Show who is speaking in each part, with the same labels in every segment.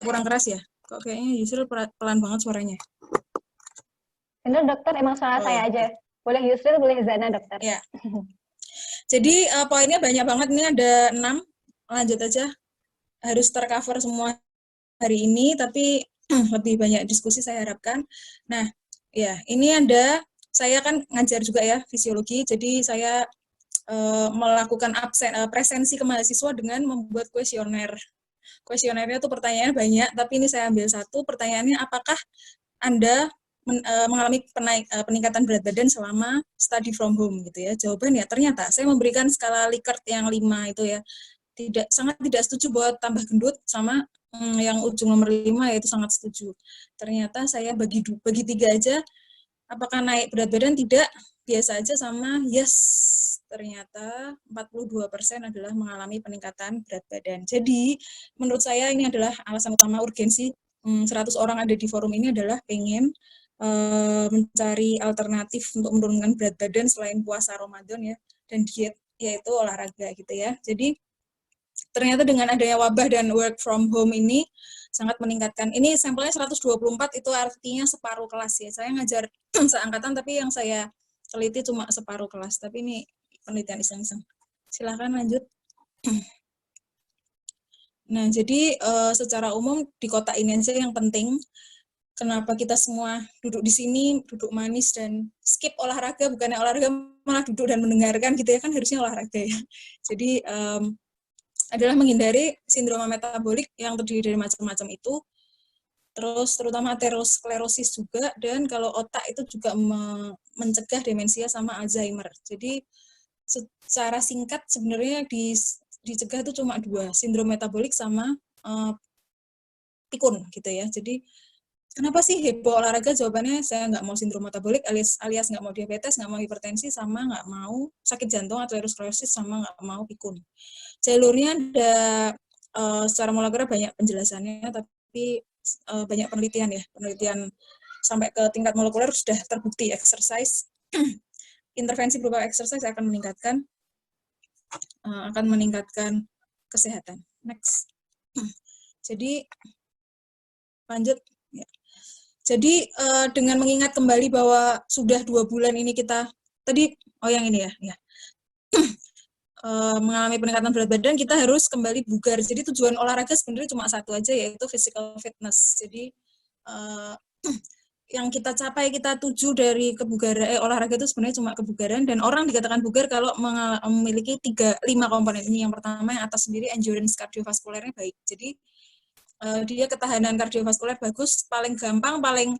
Speaker 1: kurang keras ya? Kok kayaknya Yusril pelan banget suaranya.
Speaker 2: Benar dokter, emang suara saya
Speaker 1: ya.
Speaker 2: aja. Boleh Yusril, boleh Zana dokter.
Speaker 1: Ya. Jadi poinnya banyak banget, ini ada 6. Lanjut aja. Harus tercover semua hari ini, tapi lebih banyak diskusi saya harapkan. Nah, ya ini saya kan ngajar juga ya fisiologi, jadi saya melakukan presensi ke mahasiswa dengan membuat kuesioner. Kuesionernya tuh pertanyaannya banyak, tapi ini saya ambil satu. Pertanyaannya, apakah Anda mengalami peningkatan berat badan selama study from home gitu ya? Jawabannya ternyata saya memberikan skala Likert yang 5 itu ya. Sangat tidak setuju buat tambah gendut, sama yang ujung nomor 5 yaitu sangat setuju. Ternyata saya bagi 3 aja, apakah naik berat badan? Tidak, biasa aja, sama yes. Ternyata 42% adalah mengalami peningkatan berat badan. Jadi menurut saya ini adalah alasan utama urgensi 100 orang ada di forum ini adalah pengen mencari alternatif untuk menurunkan berat badan selain puasa Ramadan ya, dan diet, yaitu olahraga gitu ya. Jadi ternyata dengan adanya wabah dan work from home ini sangat meningkatkan. Ini sampelnya 124, itu artinya separuh kelas ya. Saya ngajar seangkatan, tapi yang saya teliti cuma separuh kelas. Tapi ini penelitian iseng-iseng. Silahkan lanjut. Nah, jadi secara umum di kota ini aja yang penting, kenapa kita semua duduk di sini, duduk manis dan skip olahraga, bukannya olahraga malah duduk dan mendengarkan gitu ya, kan harusnya olahraga ya. Jadi adalah menghindari sindrom metabolik yang terdiri dari macam-macam itu, terus terutama aterosklerosis juga, dan kalau otak itu juga mencegah demensia sama Alzheimer. Jadi secara singkat sebenarnya dicegah itu cuma 2, sindrom metabolik sama pikun gitu ya. Jadi kenapa sih heboh olahraga? Jawabannya saya nggak mau sindrom metabolik, alias nggak mau diabetes, nggak mau hipertensi, sama nggak mau sakit jantung atau aterosklerosis, sama nggak mau pikun. Jalurnya ada secara molekuler banyak penjelasannya, tapi banyak penelitian ya, penelitian sampai ke tingkat molekuler sudah terbukti exercise, intervensi berupa exercise akan meningkatkan kesehatan. Next. Jadi lanjut. Ya. Jadi dengan mengingat kembali bahwa sudah 2 bulan ini kita tadi, yang ini ya. Mengalami peningkatan berat badan, kita harus kembali bugar. Jadi tujuan olahraga sebenarnya cuma satu aja, yaitu physical fitness. Jadi yang kita capai, kita tuju dari kebugaran, olahraga itu sebenarnya cuma kebugaran, dan orang dikatakan bugar kalau memiliki 5 komponen ini. Yang pertama, yang atas sendiri, endurance kardiovaskulernya baik. Jadi dia ketahanan kardiovaskuler bagus. Paling gampang, paling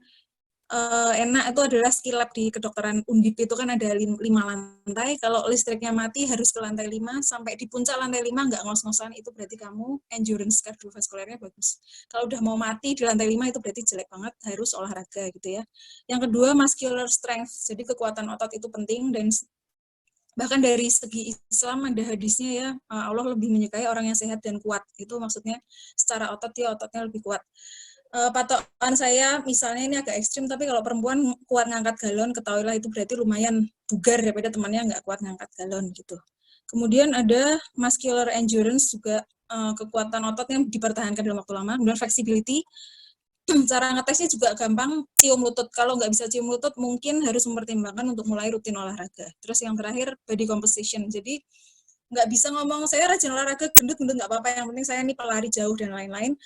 Speaker 1: enak itu adalah skill lab di kedokteran Undip, itu kan ada 5 lantai. Kalau listriknya mati harus ke lantai 5, sampai di puncak lantai 5 nggak ngos-ngosan, itu berarti kamu endurance kardiovaskulernya bagus. Kalau udah mau mati di lantai 5 itu berarti jelek banget, harus olahraga gitu ya. Yang kedua, muscular strength, jadi kekuatan otot itu penting, dan bahkan dari segi Islam ada hadisnya ya, Allah lebih menyukai orang yang sehat dan kuat. Itu maksudnya secara otot ya, ototnya lebih kuat. Patokan saya misalnya ini agak ekstrim, tapi kalau perempuan kuat ngangkat galon, ketahuilah itu berarti lumayan bugar daripada temannya nggak kuat ngangkat galon gitu. Kemudian ada muscular endurance juga, kekuatan otot yang dipertahankan dalam waktu lama. Kemudian flexibility, cara ngetesnya juga gampang, cium lutut. Kalau nggak bisa cium lutut, mungkin harus mempertimbangkan untuk mulai rutin olahraga. Terus yang terakhir, body composition. Jadi nggak bisa ngomong saya rajin olahraga, gendut-gendut nggak apa-apa, yang penting saya ini pelari jauh dan lain-lain.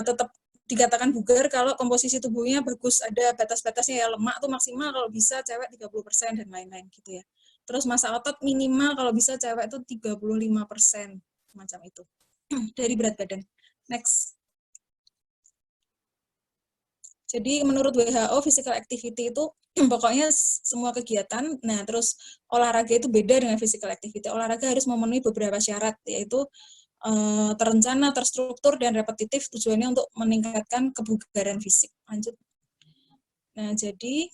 Speaker 1: Tetap dikatakan bugar kalau komposisi tubuhnya bagus, ada batas-batasnya ya, lemak tuh maksimal kalau bisa cewek 30% dan lain-lain gitu ya. Terus massa otot minimal kalau bisa cewek itu 35%, macam itu dari berat badan. Next. Jadi menurut WHO physical activity itu pokoknya semua kegiatan. Nah, terus olahraga itu beda dengan physical activity. Olahraga harus memenuhi beberapa syarat, yaitu terencana, terstruktur, dan repetitif, tujuannya untuk meningkatkan kebugaran fisik. Lanjut. Nah, jadi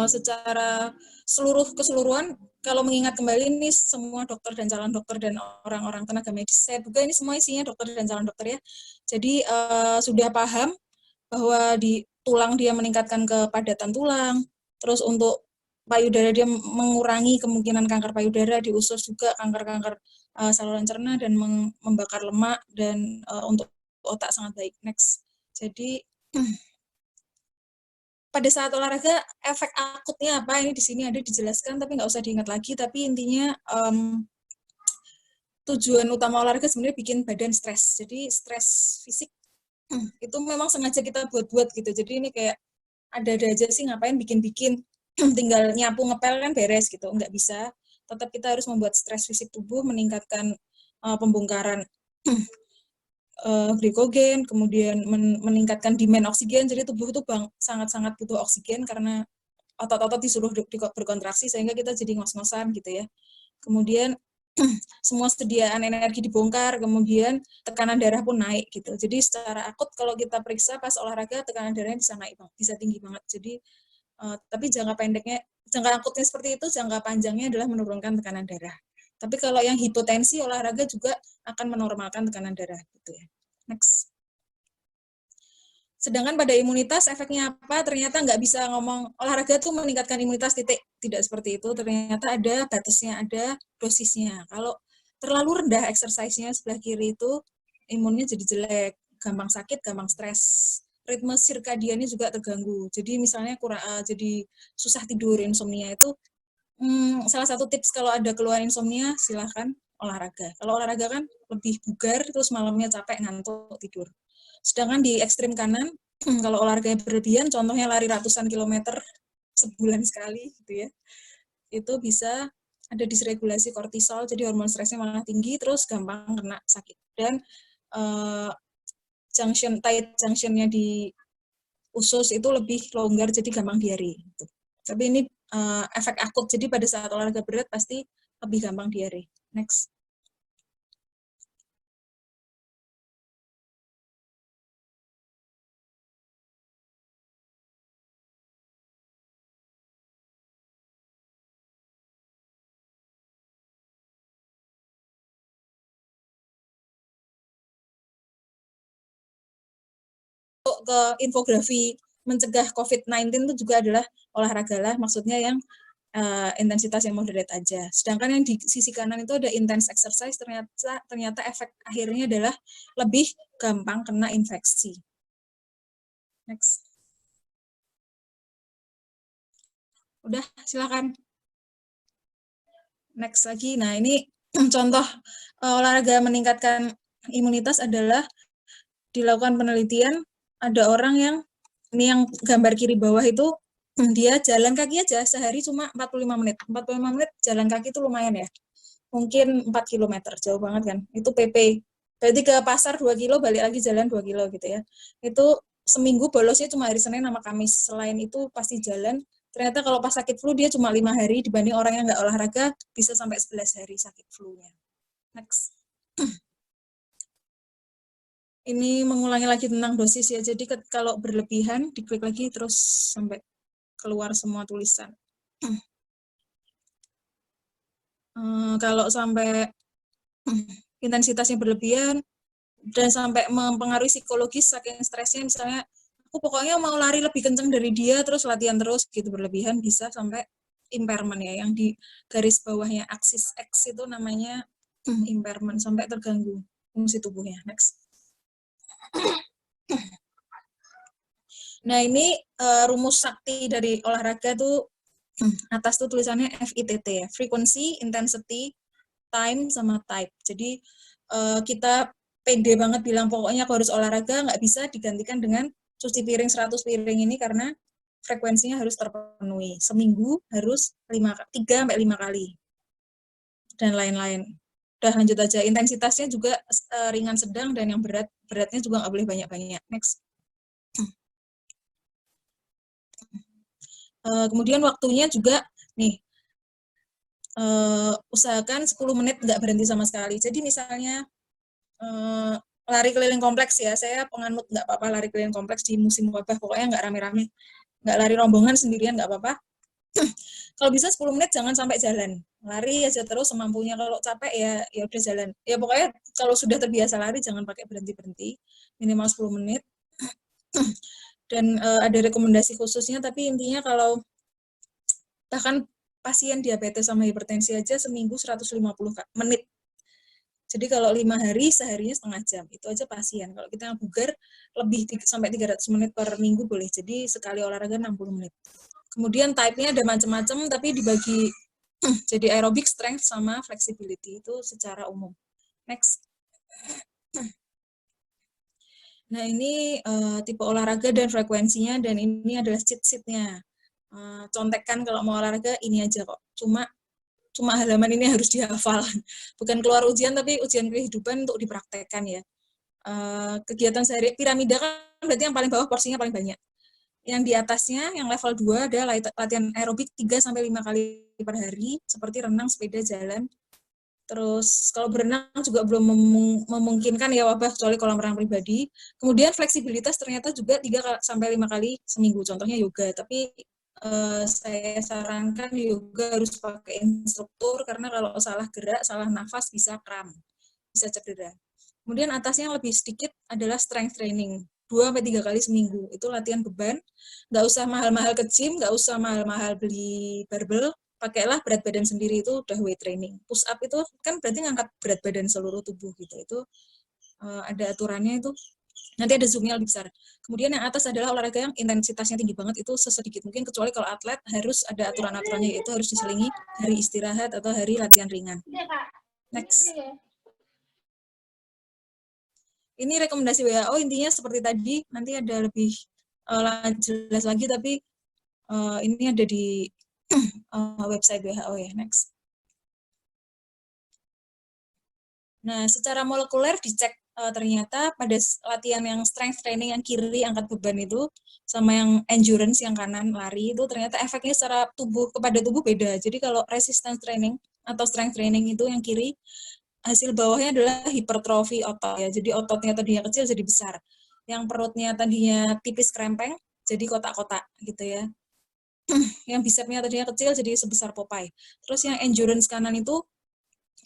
Speaker 1: secara keseluruhan, kalau mengingat kembali ini semua dokter dan calon dokter dan orang-orang tenaga medis, saya duga ini semua isinya dokter dan calon dokter ya. Jadi sudah paham bahwa di tulang dia meningkatkan kepadatan tulang, terus untuk payudara dia mengurangi kemungkinan kanker payudara, di usus juga kanker-kanker saluran cerna, dan membakar lemak, dan untuk otak sangat baik. Next. Jadi pada saat olahraga efek akutnya apa, ini di sini ada dijelaskan tapi nggak usah diingat lagi, tapi intinya tujuan utama olahraga sebenarnya bikin badan stres. Jadi stres fisik itu memang sengaja kita buat-buat gitu. Jadi ini kayak ada-ada aja sih ngapain bikin-bikin, tinggal nyapu ngepel kan beres gitu. Nggak bisa. Tetap kita harus membuat stres fisik tubuh, meningkatkan pembongkaran glikogen, kemudian meningkatkan demand oksigen. Jadi tubuh itu sangat-sangat butuh oksigen karena otot-otot disuruh berkontraksi sehingga kita jadi ngos-ngosan gitu ya. Kemudian semua sediaan energi dibongkar, kemudian tekanan darah pun naik gitu. Jadi secara akut kalau kita periksa pas olahraga tekanan darahnya bisa naik, bisa tinggi banget. Jadi tapi jangka pendeknya, jangka akutnya seperti itu, jangka panjangnya adalah menurunkan tekanan darah. Tapi kalau yang hipotensi olahraga juga akan menormalkan tekanan darah gitu ya. Next. Sedangkan pada imunitas efeknya apa? Ternyata nggak bisa ngomong olahraga tuh meningkatkan imunitas titik. Tidak seperti itu. Ternyata ada batasnya, ada dosisnya. Kalau terlalu rendah exercise-nya sebelah kiri itu imunnya jadi jelek, gampang sakit, gampang stres. Ritme sirkadiannya juga terganggu. Jadi misalnya jadi susah tidur, insomnia itu salah satu tips kalau ada keluhan insomnia silahkan olahraga. Kalau olahraga kan lebih bugar terus malamnya capek ngantuk tidur. Sedangkan di ekstrim kanan, kalau olahraga berlebihan, contohnya lari ratusan kilometer sebulan sekali, gitu ya, itu bisa ada disregulasi kortisol, jadi hormon stresnya malah tinggi, terus gampang kena sakit. Dan tight junctionnya di usus itu lebih longgar, jadi gampang diare. Gitu. Tapi ini efek akut, jadi pada saat olahraga berat pasti lebih gampang diare. Next. Ke infografi mencegah COVID-19 itu juga adalah olahraga lah, maksudnya yang intensitas yang moderate aja. Sedangkan yang di sisi kanan itu ada intense exercise, ternyata efek akhirnya adalah lebih gampang kena infeksi. Next. Udah, silakan. Next lagi. Nah, ini contoh olahraga meningkatkan imunitas adalah dilakukan penelitian, ada orang yang, ini yang gambar kiri bawah itu, dia jalan kaki aja sehari cuma 45 menit. 45 menit jalan kaki itu lumayan ya. Mungkin 4 km, jauh banget kan. Itu PP. Berarti ke pasar 2 kilo, balik lagi jalan 2 kilo gitu ya. Itu seminggu bolosnya cuma hari Senin sama Kamis. Selain itu pasti jalan. Ternyata kalau pas sakit flu dia cuma 5 hari, dibanding orang yang nggak olahraga bisa sampai 11 hari sakit flu-nya. Next. Ini mengulangi lagi tentang dosis ya. Jadi kalau berlebihan, diklik lagi terus sampai keluar semua tulisan. Kalau sampai intensitasnya berlebihan dan sampai mempengaruhi psikologis saking stresnya, misalnya aku pokoknya mau lari lebih kencang dari dia terus latihan terus gitu berlebihan, bisa sampai impairment ya, yang di garis bawahnya aksis X itu namanya impairment, sampai terganggu fungsi tubuhnya. Next. Nah, ini rumus sakti dari olahraga tuh atas tuh tulisannya FITT ya, frequency, intensity, time, sama type. Jadi kita pede banget bilang pokoknya aku harus olahraga, nggak bisa digantikan dengan cuci piring 100 piring ini karena frekuensinya harus terpenuhi. Seminggu harus 3-5 kali. Dan lain-lain. Udah lanjut aja. Intensitasnya juga ringan sedang dan yang beratnya juga nggak boleh banyak-banyak. Next. Kemudian waktunya juga nih, usahakan 10 menit nggak berhenti sama sekali. Jadi misalnya lari keliling kompleks ya, saya penganut nggak apa-apa lari keliling kompleks di musim wabah, pokoknya nggak rame-rame, nggak lari rombongan sendirian nggak apa-apa. Kalau bisa 10 menit jangan sampai jalan, lari aja terus semampunya. Kalau capek ya udah jalan. Ya pokoknya kalau sudah terbiasa lari jangan pakai berhenti-berhenti, minimal 10 menit. Dan ada rekomendasi khususnya, tapi intinya kalau bahkan pasien diabetes sama hipertensi aja seminggu 150 menit. Jadi kalau 5 hari, seharinya setengah jam. Itu aja pasien. Kalau kita yang bugar, lebih sampai 300 menit per minggu boleh. Jadi sekali olahraga 60 menit. Kemudian type-nya ada macam-macam, tapi dibagi jadi aerobic, strength, sama flexibility. Itu secara umum. Next. Nah, ini tipe olahraga dan frekuensinya, dan ini adalah cheat sheet-nya. Contekan kalau mau olahraga, ini aja kok. Cuma halaman ini harus dihafal. Bukan keluar ujian, tapi ujian kehidupan untuk dipraktekkan ya. Kegiatan sehari piramida kan berarti yang paling bawah porsinya paling banyak. Yang di atasnya, yang level 2 ada latihan aerobik 3-5 kali per hari, seperti renang, sepeda, jalan. Terus kalau berenang juga belum memungkinkan ya wabah, kecuali kolam renang pribadi. Kemudian fleksibilitas ternyata juga 3-5 kali seminggu, contohnya yoga. Tapi saya sarankan yoga harus pakai instruktur, karena kalau salah gerak, salah nafas bisa kram, bisa cedera. Kemudian atasnya yang lebih sedikit adalah strength training, 2-3 kali seminggu. Itu latihan beban, nggak usah mahal-mahal ke gym, nggak usah mahal-mahal beli barbel, pakailah berat badan sendiri, itu udah weight training. Push up itu kan berarti ngangkat berat badan seluruh tubuh gitu. Itu ada aturannya itu. Nanti ada zoom-nya lebih besar. Kemudian yang atas adalah olahraga yang intensitasnya tinggi banget, itu sesedikit mungkin, kecuali kalau atlet harus ada aturan-aturannya, yaitu harus diselingi hari istirahat atau hari latihan ringan. Next. Ini rekomendasi WHO, intinya seperti tadi, nanti ada lebih jelas lagi, tapi ini ada di website WHO ya. Next. Nah, secara molekuler dicek ternyata pada latihan yang strength training yang kiri angkat beban itu sama yang endurance yang kanan lari itu ternyata efeknya secara tubuh kepada tubuh beda. Jadi kalau resistance training atau strength training itu yang kiri, hasil bawahnya adalah hipertrofi otot ya. Jadi ototnya tadinya kecil jadi besar. Yang perutnya tadinya tipis krempeng jadi kotak-kotak gitu ya. Yang bicepnya tadinya kecil jadi sebesar Popeye. Terus yang endurance kanan itu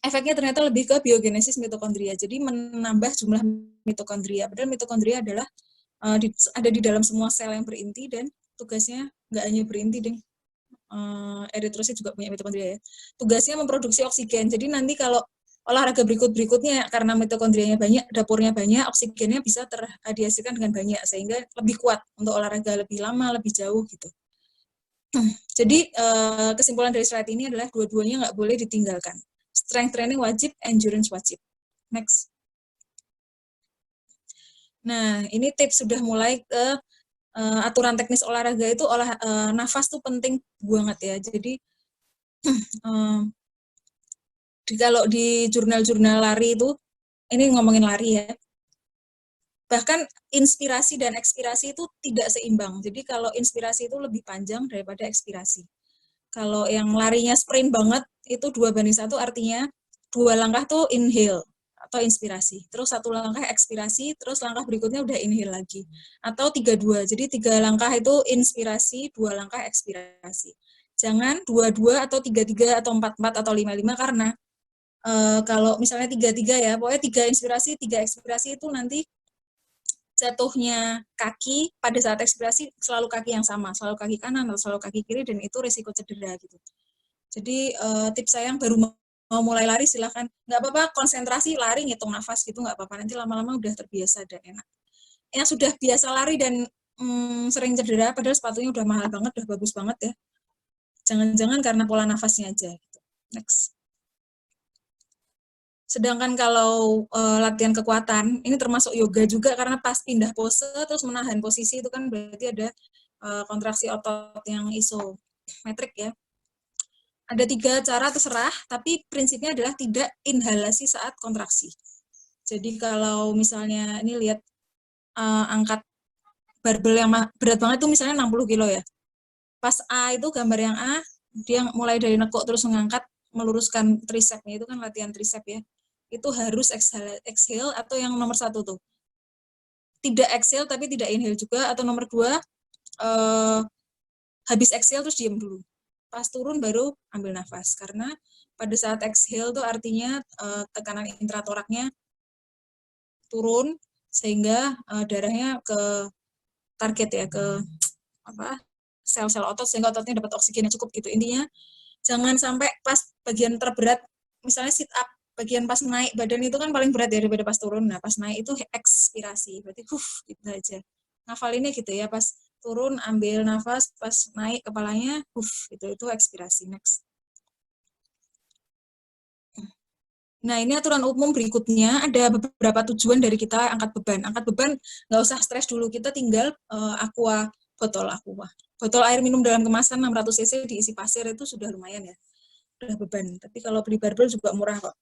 Speaker 1: efeknya ternyata lebih ke biogenesis mitokondria. Jadi menambah jumlah mitokondria. Padahal mitokondria adalah ada di dalam semua sel yang berinti, dan tugasnya nggak hanya berinti, deh. Eritrosit juga punya mitokondria ya. Tugasnya memproduksi oksigen. Jadi nanti kalau olahraga berikutnya karena mitokondrianya banyak, dapurnya banyak, oksigennya bisa dihasilkan dengan banyak, sehingga lebih kuat untuk olahraga lebih lama, lebih jauh gitu. Jadi kesimpulan dari slide ini adalah dua-duanya nggak boleh ditinggalkan. Strength training wajib, endurance wajib. Next. Nah, ini tips sudah mulai ke aturan teknis olahraga itu, nafas tuh penting banget ya. Jadi kalau di jurnal-jurnal lari itu, ini ngomongin lari ya, bahkan inspirasi dan ekspirasi itu tidak seimbang. Jadi kalau inspirasi itu lebih panjang daripada ekspirasi. Kalau yang larinya sprint banget, itu 2:1, artinya 2 langkah tuh inhale atau inspirasi. Terus 1 langkah ekspirasi, terus langkah berikutnya udah inhale lagi. Atau 3-2, jadi 3 langkah itu inspirasi, 2 langkah ekspirasi. Jangan 2-2 atau 3-3 atau 4-4 atau 5-5, karena kalau misalnya 3-3 ya, pokoknya 3 inspirasi, 3 ekspirasi itu nanti jatuhnya kaki pada saat ekspirasi selalu kaki yang sama, selalu kaki kanan atau selalu kaki kiri, dan itu risiko cedera gitu. Jadi tips saya yang baru mau mulai lari, silahkan, nggak apa-apa konsentrasi lari, ngitung nafas gitu, nggak apa-apa, nanti lama-lama udah terbiasa dan enak. Yang sudah biasa lari dan sering cedera, padahal sepatunya udah mahal banget, udah bagus banget ya, jangan-jangan karena pola nafasnya aja gitu. Next. Sedangkan kalau latihan kekuatan, ini termasuk yoga juga, karena pas pindah pose terus menahan posisi itu kan berarti ada kontraksi otot yang isometrik ya. Ada 3 cara, terserah, tapi prinsipnya adalah tidak inhalasi saat kontraksi. Jadi kalau misalnya ini lihat angkat barbel yang berat banget itu misalnya 60 kilo ya. Pas A itu gambar yang A, dia mulai dari nekuk terus mengangkat, meluruskan tricepnya, itu kan latihan tricep ya. Itu harus exhale, atau yang nomor 1 tuh. Tidak exhale tapi tidak inhale juga, atau nomor 2, habis exhale terus diam dulu. Pas turun baru ambil nafas, karena pada saat exhale tuh artinya tekanan intratoraknya turun, sehingga darahnya ke target ya, ke sel-sel otot, sehingga ototnya dapat oksigen yang cukup gitu. Intinya jangan sampai pas bagian terberat, misalnya sit up, bagian pas naik badan itu kan paling berat ya daripada pas turun. Nah, pas naik itu ekspirasi. Berarti gitu aja. Ngafalinnya gitu ya, pas turun ambil nafas, pas naik kepalanya itu ekspirasi. Next. Nah, ini aturan umum berikutnya, ada beberapa tujuan dari kita angkat beban. Angkat beban nggak usah stres dulu, kita tinggal botol aqua. Botol air minum dalam kemasan 600 cc diisi pasir itu sudah lumayan ya, udah beban. Tapi kalau beli barbel juga murah kok.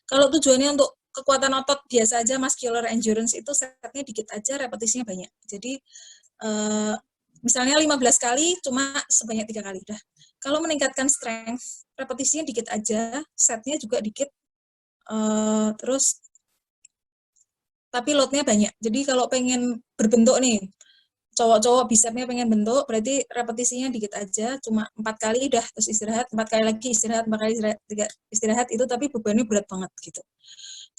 Speaker 1: Kalau tujuannya untuk kekuatan otot biasa aja, muscular endurance itu setnya dikit aja, repetisinya banyak. Jadi misalnya 15 kali cuma sebanyak 3 kali udah. Kalau meningkatkan strength, repetisinya dikit aja, setnya juga dikit, terus tapi loadnya banyak. Jadi kalau pengen berbentuk nih, cowok-cowok bicepnya pengen bentuk, berarti repetisinya dikit aja, cuma 4 kali udah, terus istirahat, 4 kali lagi istirahat, 4 kali istirahat itu, tapi bebannya berat banget gitu.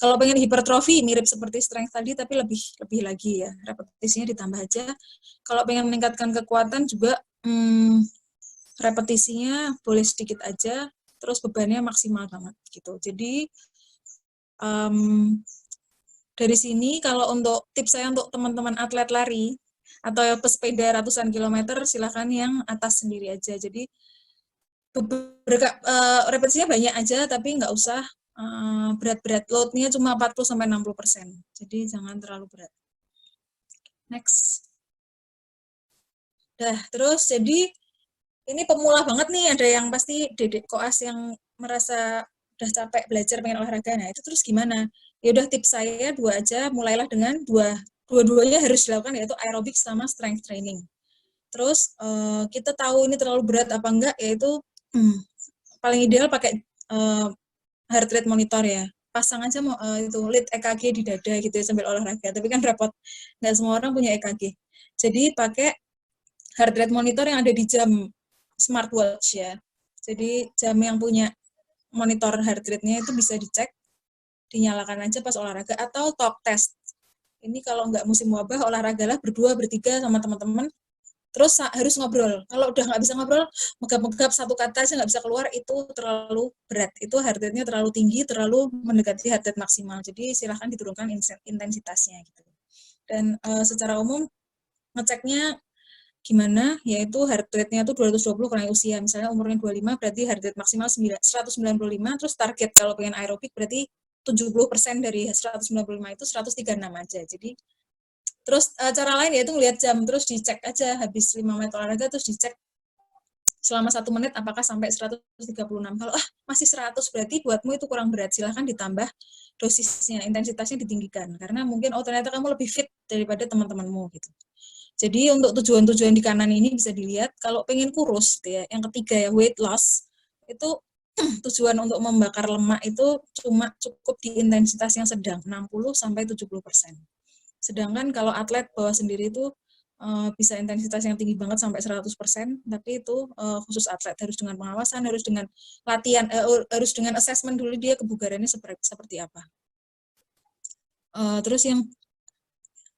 Speaker 1: Kalau pengen hipertrofi, mirip seperti strength tadi, tapi lebih lagi ya, repetisinya ditambah aja. Kalau pengen meningkatkan kekuatan juga, repetisinya boleh sedikit aja, terus bebannya maksimal banget gitu. Jadi dari sini kalau untuk tips saya untuk teman-teman atlet lari atau pesepeda ratusan kilometer, silakan yang atas sendiri aja. Jadi repetisinya banyak aja, tapi nggak usah berat-berat. Load-nya cuma 40-60%. Jadi jangan terlalu berat. Next. Dah, terus jadi ini pemula banget nih, ada yang pasti dedek koas yang merasa udah capek belajar pengen olahraga. Nah, itu terus gimana? Ya udah tips saya 2 aja, mulailah dengan dua-duanya harus dilakukan, yaitu aerobik sama strength training. Terus kita tahu ini terlalu berat apa enggak, yaitu paling ideal pakai heart rate monitor ya. Pasang aja itu lead EKG di dada gitu ya sambil olahraga, tapi kan repot. Nggak semua orang punya EKG. Jadi pakai heart rate monitor yang ada di jam smartwatch ya. Jadi jam yang punya monitor heart rate-nya itu bisa dicek, dinyalakan aja pas olahraga, atau talk test. Ini kalau nggak musim wabah, olahragalah berdua, bertiga sama teman-teman, terus harus ngobrol. Kalau udah nggak bisa ngobrol, megap-megap satu kata aja nggak bisa keluar, itu terlalu berat. Itu heart rate-nya terlalu tinggi, terlalu mendekati heart rate maksimal. Jadi silahkan diturunkan intensitasnya. Gitu. Dan secara umum, ngeceknya gimana, yaitu heart rate-nya itu 220 kurang usia. Misalnya umurnya 25, berarti heart rate maksimal 195, terus target kalau pengen aerobik berarti 70% dari 195 itu 136 aja. Jadi terus cara lain yaitu ngelihat jam, terus dicek aja habis 5 menit olahraga, terus dicek selama 1 menit apakah sampai 136. Kalau masih 100 berarti buatmu itu kurang berat, silahkan ditambah dosisnya, intensitasnya ditinggikan. Karena mungkin ternyata kamu lebih fit daripada teman-temanmu gitu. Jadi untuk tujuan-tujuan di kanan ini bisa dilihat, kalau pengen kurus, ya, yang ketiga ya, weight loss, itu tujuan untuk membakar lemak itu cuma cukup di intensitas yang sedang, 60-70%. Sedangkan kalau atlet bawa sendiri itu bisa intensitas yang tinggi banget sampai 100%, tapi itu khusus atlet, harus dengan pengawasan, harus dengan latihan, harus dengan assessment dulu dia kebugarannya seperti apa. Terus yang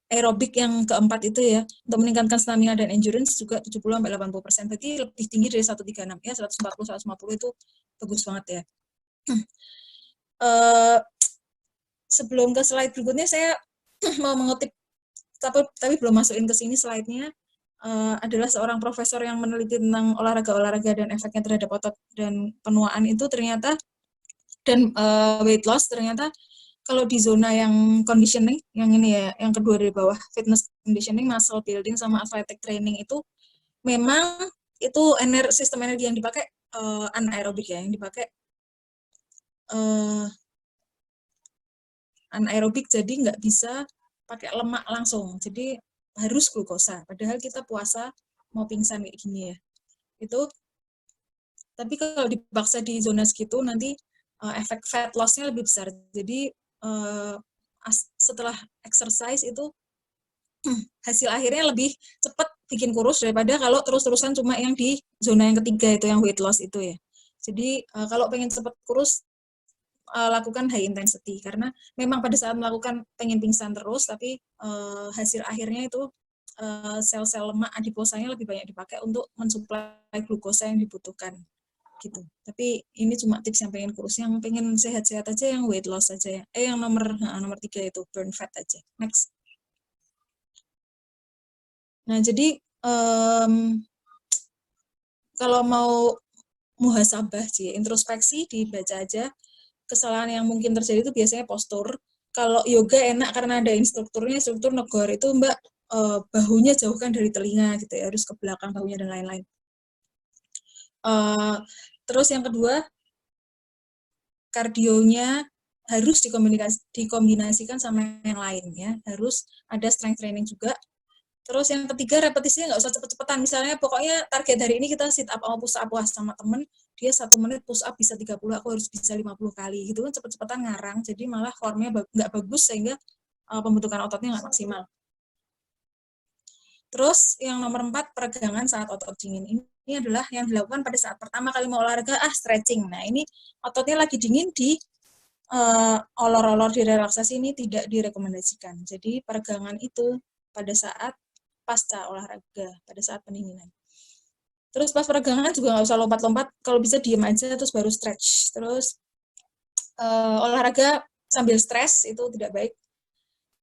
Speaker 1: aerobik yang keempat itu ya, untuk meningkatkan stamina dan endurance juga 70-80%. Berarti lebih tinggi dari 136 ya, 140-150 itu bagus banget ya. Sebelum ke slide berikutnya, saya mau mengutip, tapi belum masukin ke sini slide-nya, adalah seorang profesor yang meneliti tentang olahraga dan efeknya terhadap otot dan penuaan itu ternyata, dan weight loss ternyata, kalau di zona yang conditioning, yang ini ya, yang kedua dari bawah, fitness conditioning, muscle building, sama athletic training itu, memang itu sistem energi yang dipakai anaerobik ya, yang dipakai anaerobik, jadi nggak bisa pakai lemak langsung, jadi harus glukosa, padahal kita puasa mau pingsan kayak gini ya. Itu, tapi kalau dipaksa di zona segitu, nanti efek fat loss-nya lebih besar, jadi setelah exercise itu hasil akhirnya lebih cepat bikin kurus daripada kalau terus-terusan cuma yang di zona yang ketiga itu, yang weight loss itu ya. Jadi kalau pengen cepat kurus, lakukan high intensity, karena memang pada saat melakukan pengen pingsan terus, tapi hasil akhirnya itu sel-sel lemak adiposanya lebih banyak dipakai untuk mensuplai glukosa yang dibutuhkan. gitu. Tapi ini cuma tips yang pengen kurus, yang pengen sehat-sehat aja, yang weight loss aja ya. Yang nomor 3 itu burn fat aja. Next. Nah, jadi kalau mau muhasabah sih, introspeksi, dibaca aja kesalahan yang mungkin terjadi itu biasanya postur. Kalau yoga enak karena ada instrukturnya, instruktur negor itu Mbak bahunya jauhkan dari telinga gitu ya, harus ke belakang bahunya dan lain-lain. Terus yang kedua, kardionya harus dikombinasikan sama yang lain ya, harus ada strength training juga. Terus yang ketiga, repetisinya nggak usah cepet-cepetan. Misalnya pokoknya target hari ini kita sit up atau push up sama temen, dia 1 menit push up bisa 30, aku harus bisa 50 kali. Gitu kan cepet-cepetan ngarang, jadi malah formnya nggak bagus sehingga pembentukan ototnya nggak maksimal. Terus yang nomor 4, peregangan saat otot dingin. Ini adalah yang dilakukan pada saat pertama kali mau olahraga, stretching. Nah ini ototnya lagi dingin, di olor-olor di relaksasi ini tidak direkomendasikan. Jadi peregangan itu pada saat pasca olahraga, pada saat pendinginan. Terus pas peregangan juga nggak usah lompat-lompat, kalau bisa diem aja terus baru stretch. Terus olahraga sambil stres itu tidak baik.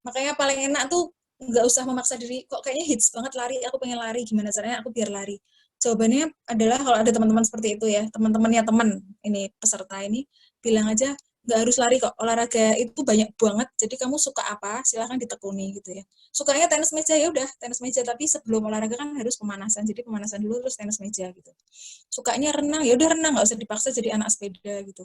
Speaker 1: Makanya paling enak tuh nggak usah memaksa diri, kok kayaknya hits banget lari, aku pengen lari, gimana caranya aku biar lari. Jawabannya adalah kalau ada teman-teman seperti itu ya, teman-temannya teman ini peserta ini bilang aja nggak harus lari kok, olahraga itu banyak banget, jadi kamu suka apa silahkan ditekuni gitu ya. Sukanya tenis meja, ya udah tenis meja, tapi sebelum olahraga kan harus pemanasan, jadi pemanasan dulu terus tenis meja gitu. Sukanya renang, ya udah renang, nggak usah dipaksa jadi anak sepeda gitu.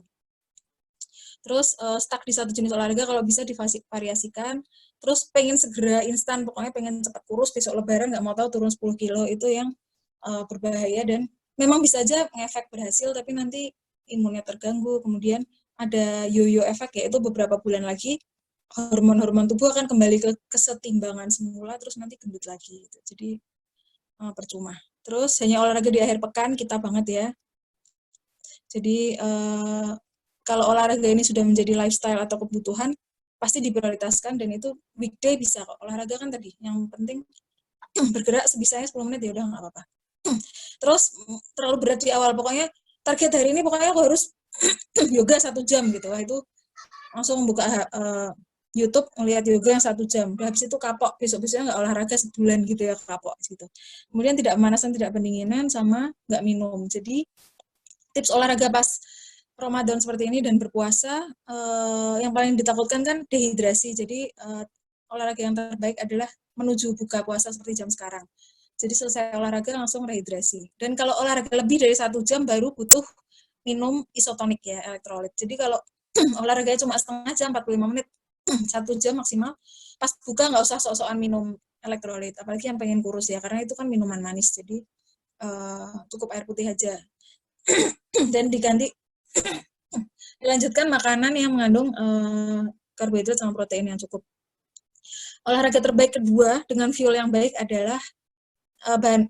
Speaker 1: Terus stuck di satu jenis olahraga kalau bisa divariasikan. Terus pengen segera instan, pokoknya pengen cepat kurus, besok lebaran nggak mau tahu turun 10 kilo, itu yang berbahaya dan memang bisa aja ngefek berhasil, tapi nanti imunnya terganggu, kemudian ada yo-yo efek, yaitu beberapa bulan lagi hormon-hormon tubuh akan kembali ke kesetimbangan semula, terus nanti gendut lagi gitu. Jadi percuma. Terus hanya olahraga di akhir pekan, kita banget ya. Jadi kalau olahraga ini sudah menjadi lifestyle atau kebutuhan, pasti diprioritaskan, dan itu weekday bisa kok. Olahraga kan tadi, yang penting bergerak sebisanya 10 menit, ya udah nggak apa-apa. Terus terlalu berat di awal, pokoknya target hari ini pokoknya aku harus yoga 1 jam gitu. Wah, itu langsung buka YouTube ngelihat yoga yang 1 jam. Udah habis itu kapok, besok-besoknya nggak olahraga sebulan gitu ya, kapok gitu. Kemudian tidak pemanasan, tidak pendinginan, sama nggak minum. Jadi tips olahraga pas Ramadan seperti ini dan berpuasa, yang paling ditakutkan kan dehidrasi. Jadi olahraga yang terbaik adalah menuju buka puasa seperti jam sekarang. Jadi selesai olahraga langsung rehidrasi. Dan kalau olahraga lebih dari 1 jam baru butuh minum isotonik ya, elektrolit. Jadi kalau olahraganya cuma setengah jam, 45 menit, 1 jam maksimal, pas buka nggak usah sok-sokan minum elektrolit. Apalagi yang pengen kurus ya, karena itu kan minuman manis. Jadi cukup air putih aja. Dan dilanjutkan makanan yang mengandung karbohidrat sama protein yang cukup. Olahraga terbaik kedua dengan fuel yang baik adalah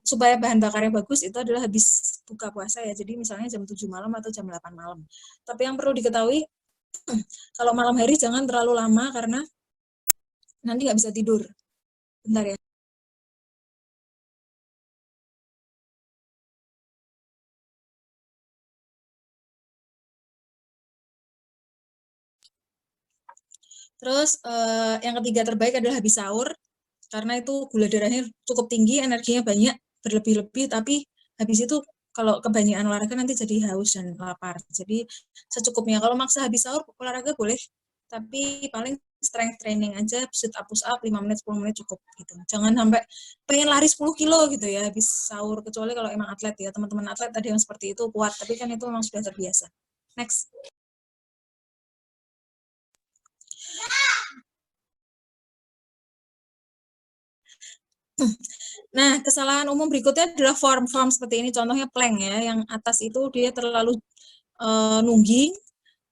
Speaker 1: supaya bahan bakarnya bagus, itu adalah habis buka puasa ya. Jadi misalnya jam 7 malam atau jam 8 malam. Tapi yang perlu diketahui, kalau malam hari jangan terlalu lama karena nanti nggak bisa tidur. Bentar ya. Terus yang ketiga terbaik adalah habis sahur, karena itu gula darahnya cukup tinggi, energinya banyak, berlebih-lebih, tapi habis itu kalau kebanyakan olahraga nanti jadi haus dan lapar. Jadi secukupnya. Kalau maksa habis sahur olahraga boleh, tapi paling strength training aja, sit up, push up 5 menit, 10 menit cukup gitu. Jangan sampai pengen lari 10 kilo gitu ya habis sahur, kecuali kalau emang atlet ya, teman-teman atlet ada yang seperti itu kuat, tapi kan itu memang sudah terbiasa. Next. Nah, kesalahan umum berikutnya adalah form seperti ini. Contohnya plank ya, yang atas itu dia terlalu nungging,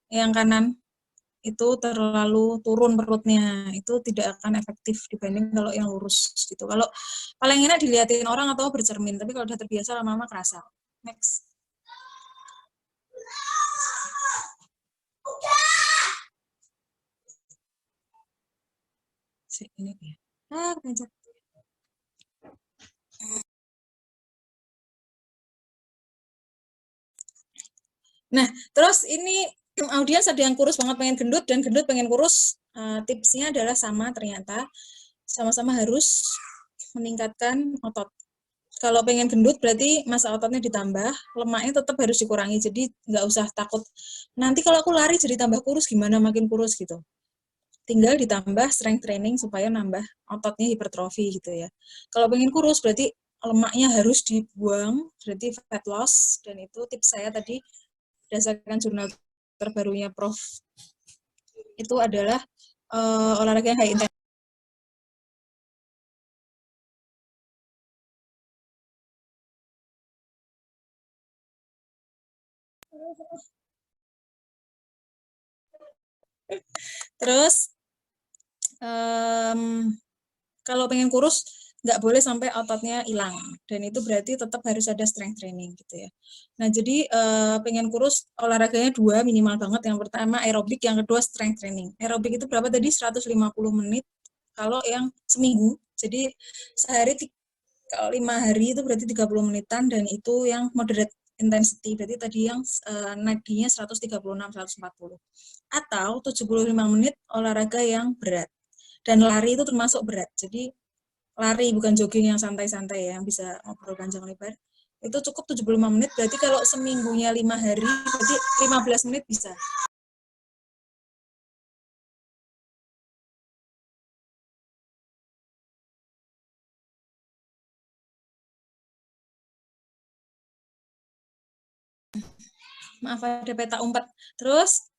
Speaker 1: yang kanan itu terlalu turun perutnya. Itu tidak akan efektif dibanding kalau yang lurus gitu. Kalau paling enak dilihatin orang atau bercermin, tapi kalau udah terbiasa lama-lama kerasa. Next. Ini ya. Kepencet. Nah, terus ini audiens ada yang kurus banget pengen gendut dan gendut pengen kurus. Tipsnya adalah sama ternyata. Sama-sama harus meningkatkan otot. Kalau pengen gendut berarti massa ototnya ditambah, lemaknya tetap harus dikurangi. Jadi nggak usah takut. Nanti kalau aku lari jadi tambah kurus gimana makin kurus gitu. Tinggal ditambah strength training supaya nambah ototnya hipertrofi gitu ya. Kalau pengen kurus berarti lemaknya harus dibuang, berarti fat loss, dan itu tips saya tadi berdasarkan jurnal terbarunya Prof. Itu adalah olahraga yang high intensity. Terus kalau pengen kurus nggak boleh sampai ototnya hilang, dan itu berarti tetap harus ada strength training gitu ya. Nah jadi pengen kurus olahraganya dua minimal banget. Yang pertama aerobik, yang kedua strength training. Aerobik itu berapa tadi? 150 menit kalau yang seminggu. Jadi sehari kalau 5 hari itu berarti 30 menitan, dan itu yang moderate intensity, berarti tadi yang nadinya 136-140. Atau 75 menit olahraga yang berat. Dan lari itu termasuk berat. Jadi lari bukan jogging yang santai-santai ya, yang bisa ngobrol panjang lebar. Itu cukup 75 menit, berarti kalau seminggunya 5 hari, berarti 15 menit bisa. Maaf ada peta umpat. Terus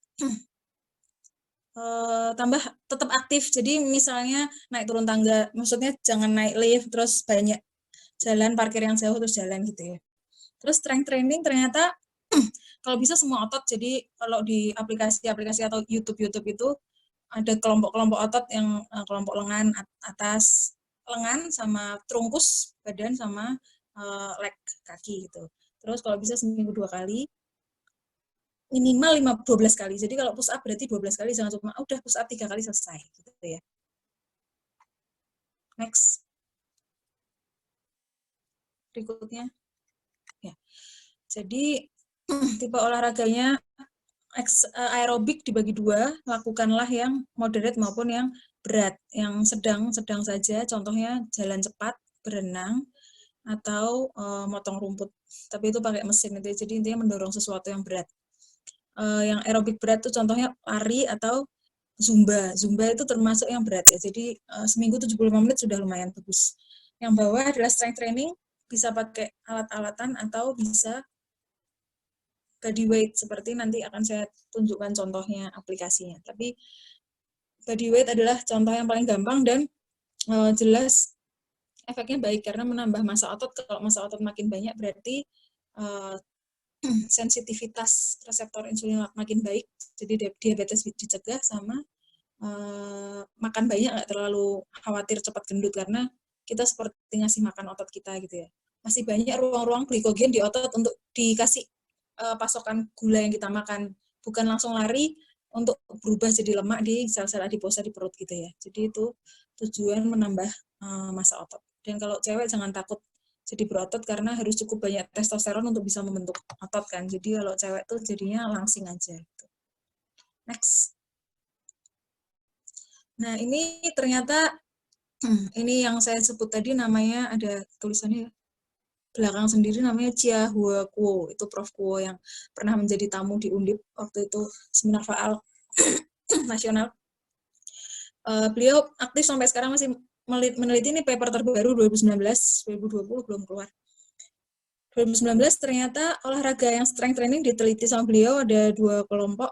Speaker 1: tambah tetap aktif. Jadi misalnya naik turun tangga, maksudnya jangan naik lift terus banyak jalan, parkir yang jauh terus jalan gitu ya. Terus strength training ternyata kalau bisa semua otot. Jadi kalau di aplikasi-aplikasi atau YouTube itu ada kelompok-kelompok otot yang kelompok lengan atas, lengan sama trungkus badan sama leg kaki gitu. Terus kalau bisa seminggu 2 kali, minimal 12 kali. Jadi kalau push up berarti 12 kali, jangan cuma udah push up 3 kali selesai gitu ya. Next. Berikutnya. Ya. Jadi tipe olahraganya aerobik dibagi dua, lakukanlah yang moderate maupun yang berat. Yang sedang saja, contohnya jalan cepat, berenang, atau motong rumput. Tapi itu pakai mesin itu, jadi intinya mendorong sesuatu yang berat. Yang aerobik berat itu contohnya lari atau Zumba. Zumba itu termasuk yang berat ya. Jadi seminggu 75 menit sudah lumayan bagus. Yang bawah adalah strength training, bisa pakai alat-alatan atau bisa body weight, seperti nanti akan saya tunjukkan contohnya aplikasinya. Tapi body weight adalah contoh yang paling gampang dan jelas efeknya baik karena menambah massa otot. Kalau massa otot makin banyak berarti sensitivitas reseptor insulin makin baik, jadi diabetes dicegah, sama makan banyak nggak terlalu khawatir cepat gendut karena kita seperti ngasih makan otot kita gitu ya. Masih banyak ruang-ruang glikogen di otot untuk dikasih pasokan gula yang kita makan, bukan langsung lari untuk berubah jadi lemak di sel-sel adiposa di perut gitu ya. Jadi itu tujuan menambah massa otot. Dan kalau cewek jangan takut jadi berotot karena harus cukup banyak testosteron untuk bisa membentuk otot kan. Jadi kalau cewek tuh jadinya langsing aja gitu. Next. Nah, ini ternyata ini yang saya sebut tadi namanya, ada tulisannya belakang sendiri, namanya Chia Hua Kuo. Itu Prof Kuo yang pernah menjadi tamu di Undip waktu itu seminar faal nasional. Beliau aktif sampai sekarang, masih meneliti. Ini paper terbaru 2019, 2020 belum keluar. 2019 ternyata olahraga yang strength training diteliti sama beliau, ada 2 kelompok.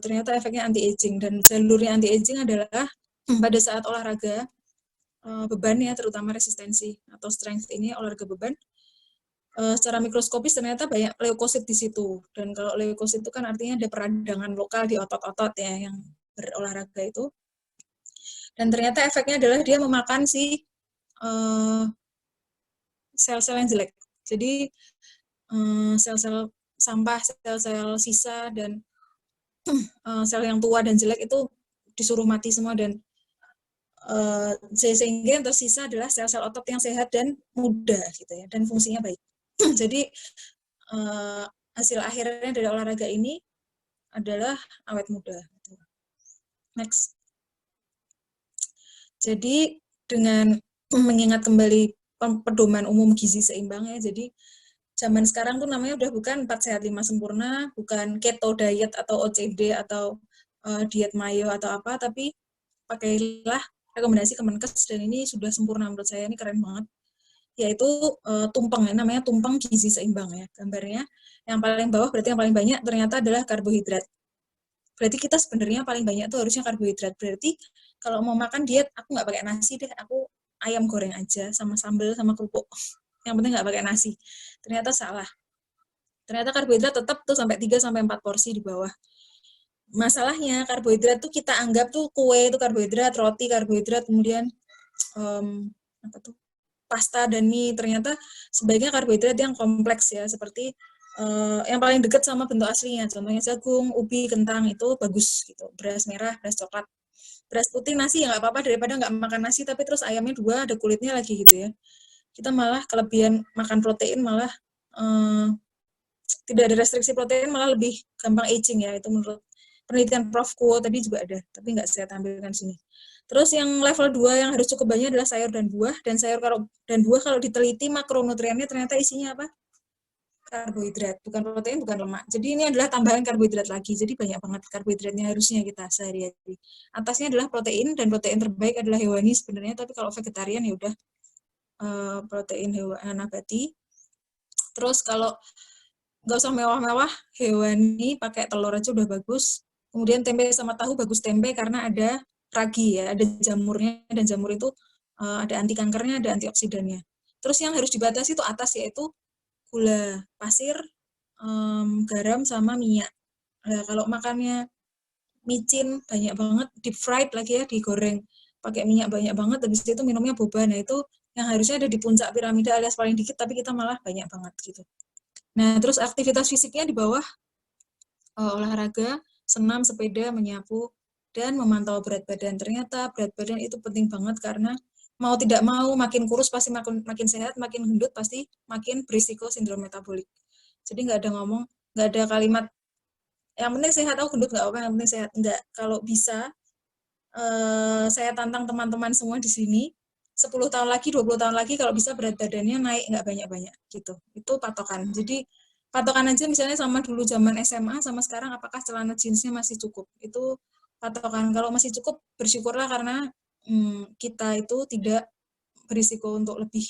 Speaker 1: Ternyata efeknya anti-aging, dan jalurnya anti-aging adalah pada saat olahraga beban ya, terutama resistensi atau strength ini, olahraga beban, secara mikroskopis ternyata banyak leukosit di situ. Dan kalau leukosit itu kan artinya ada peradangan lokal di otot-otot ya yang berolahraga itu. Dan ternyata efeknya adalah dia memakan si sel-sel yang jelek. Jadi sel-sel sampah, sel-sel sisa, dan sel yang tua dan jelek itu disuruh mati semua, dan sehingga yang tersisa adalah sel-sel otot yang sehat dan muda gitu ya, dan fungsinya baik. Jadi hasil akhirnya dari olahraga ini adalah awet muda. Next. Jadi dengan mengingat kembali pedoman umum gizi seimbang ya, jadi zaman sekarang tuh namanya udah bukan 4 sehat 5 sempurna, bukan keto diet atau OCD atau diet mayo atau apa, tapi pakailah rekomendasi Kemenkes dan ini sudah sempurna menurut saya, ini keren banget. Yaitu tumpeng, namanya tumpeng gizi seimbang ya. Gambarnya yang paling bawah berarti yang paling banyak ternyata adalah karbohidrat. Berarti kita sebenarnya paling banyak tuh harusnya karbohidrat. Berarti kalau mau makan diet, aku nggak pakai nasi deh, aku ayam goreng aja sama sambal sama kerupuk. Yang penting nggak pakai nasi. Ternyata salah. Ternyata karbohidrat tetap tuh sampai 3-4 porsi di bawah. Masalahnya karbohidrat tuh kita anggap tuh kue itu karbohidrat, roti karbohidrat, kemudian apa tuh pasta dan mie. Ternyata sebaiknya karbohidrat yang kompleks ya, seperti yang paling dekat sama bentuk aslinya, contohnya jagung, ubi, kentang itu bagus gitu. Beras merah, beras coklat, beras putih, nasi ya nggak apa-apa daripada nggak makan nasi tapi terus ayamnya 2 ada kulitnya lagi gitu ya. Kita malah kelebihan makan protein malah tidak ada restriksi protein malah lebih gampang aging ya, itu menurut penelitian Prof. Kuo tadi juga ada, tapi nggak saya tampilkan sini. Terus yang level 2 yang harus cukup banyak adalah sayur dan buah, dan sayur dan buah kalau diteliti makronutriennya ternyata isinya apa? Karbohidrat, bukan protein, bukan lemak. Jadi ini adalah tambahan karbohidrat lagi. Jadi banyak banget karbohidratnya harusnya kita sehari-hari. Atasnya adalah protein, dan protein terbaik adalah hewani sebenarnya, tapi kalau vegetarian ya udah protein nabati. Terus kalau nggak usah mewah-mewah, hewani pakai telur aja udah bagus. Kemudian tempe sama tahu bagus tempe karena ada ragi ya, ada jamurnya, dan jamur itu ada anti kankernya, ada antioksidannya. Terus yang harus dibatasi itu atas, yaitu gula pasir, garam, sama minyak. Nah, kalau makannya micin banyak banget, deep fried lagi ya, digoreng pakai minyak banyak banget, habis itu minumnya boba. Nah, itu yang harusnya ada di puncak piramida alias paling dikit, tapi kita malah banyak banget gitu. Nah, terus aktivitas fisiknya di bawah, olahraga, senam, sepeda, menyapu, dan memantau berat badan. Ternyata berat badan itu penting banget karena mau tidak mau makin kurus pasti makin sehat, makin gendut pasti makin berisiko sindrom metabolik. Jadi nggak ada kalimat yang penting sehat, aku gendut nggak apa, yang penting sehat. Nggak. Kalau bisa, saya tantang teman-teman semua di sini, 10 tahun lagi, 20 tahun lagi, kalau bisa berat badannya naik nggak banyak-banyak gitu. Itu patokan. Jadi patokan aja misalnya sama dulu zaman SMA sama sekarang, apakah celana jeansnya masih cukup. Itu patokan. Kalau masih cukup, bersyukurlah karena kita itu tidak berisiko untuk lebih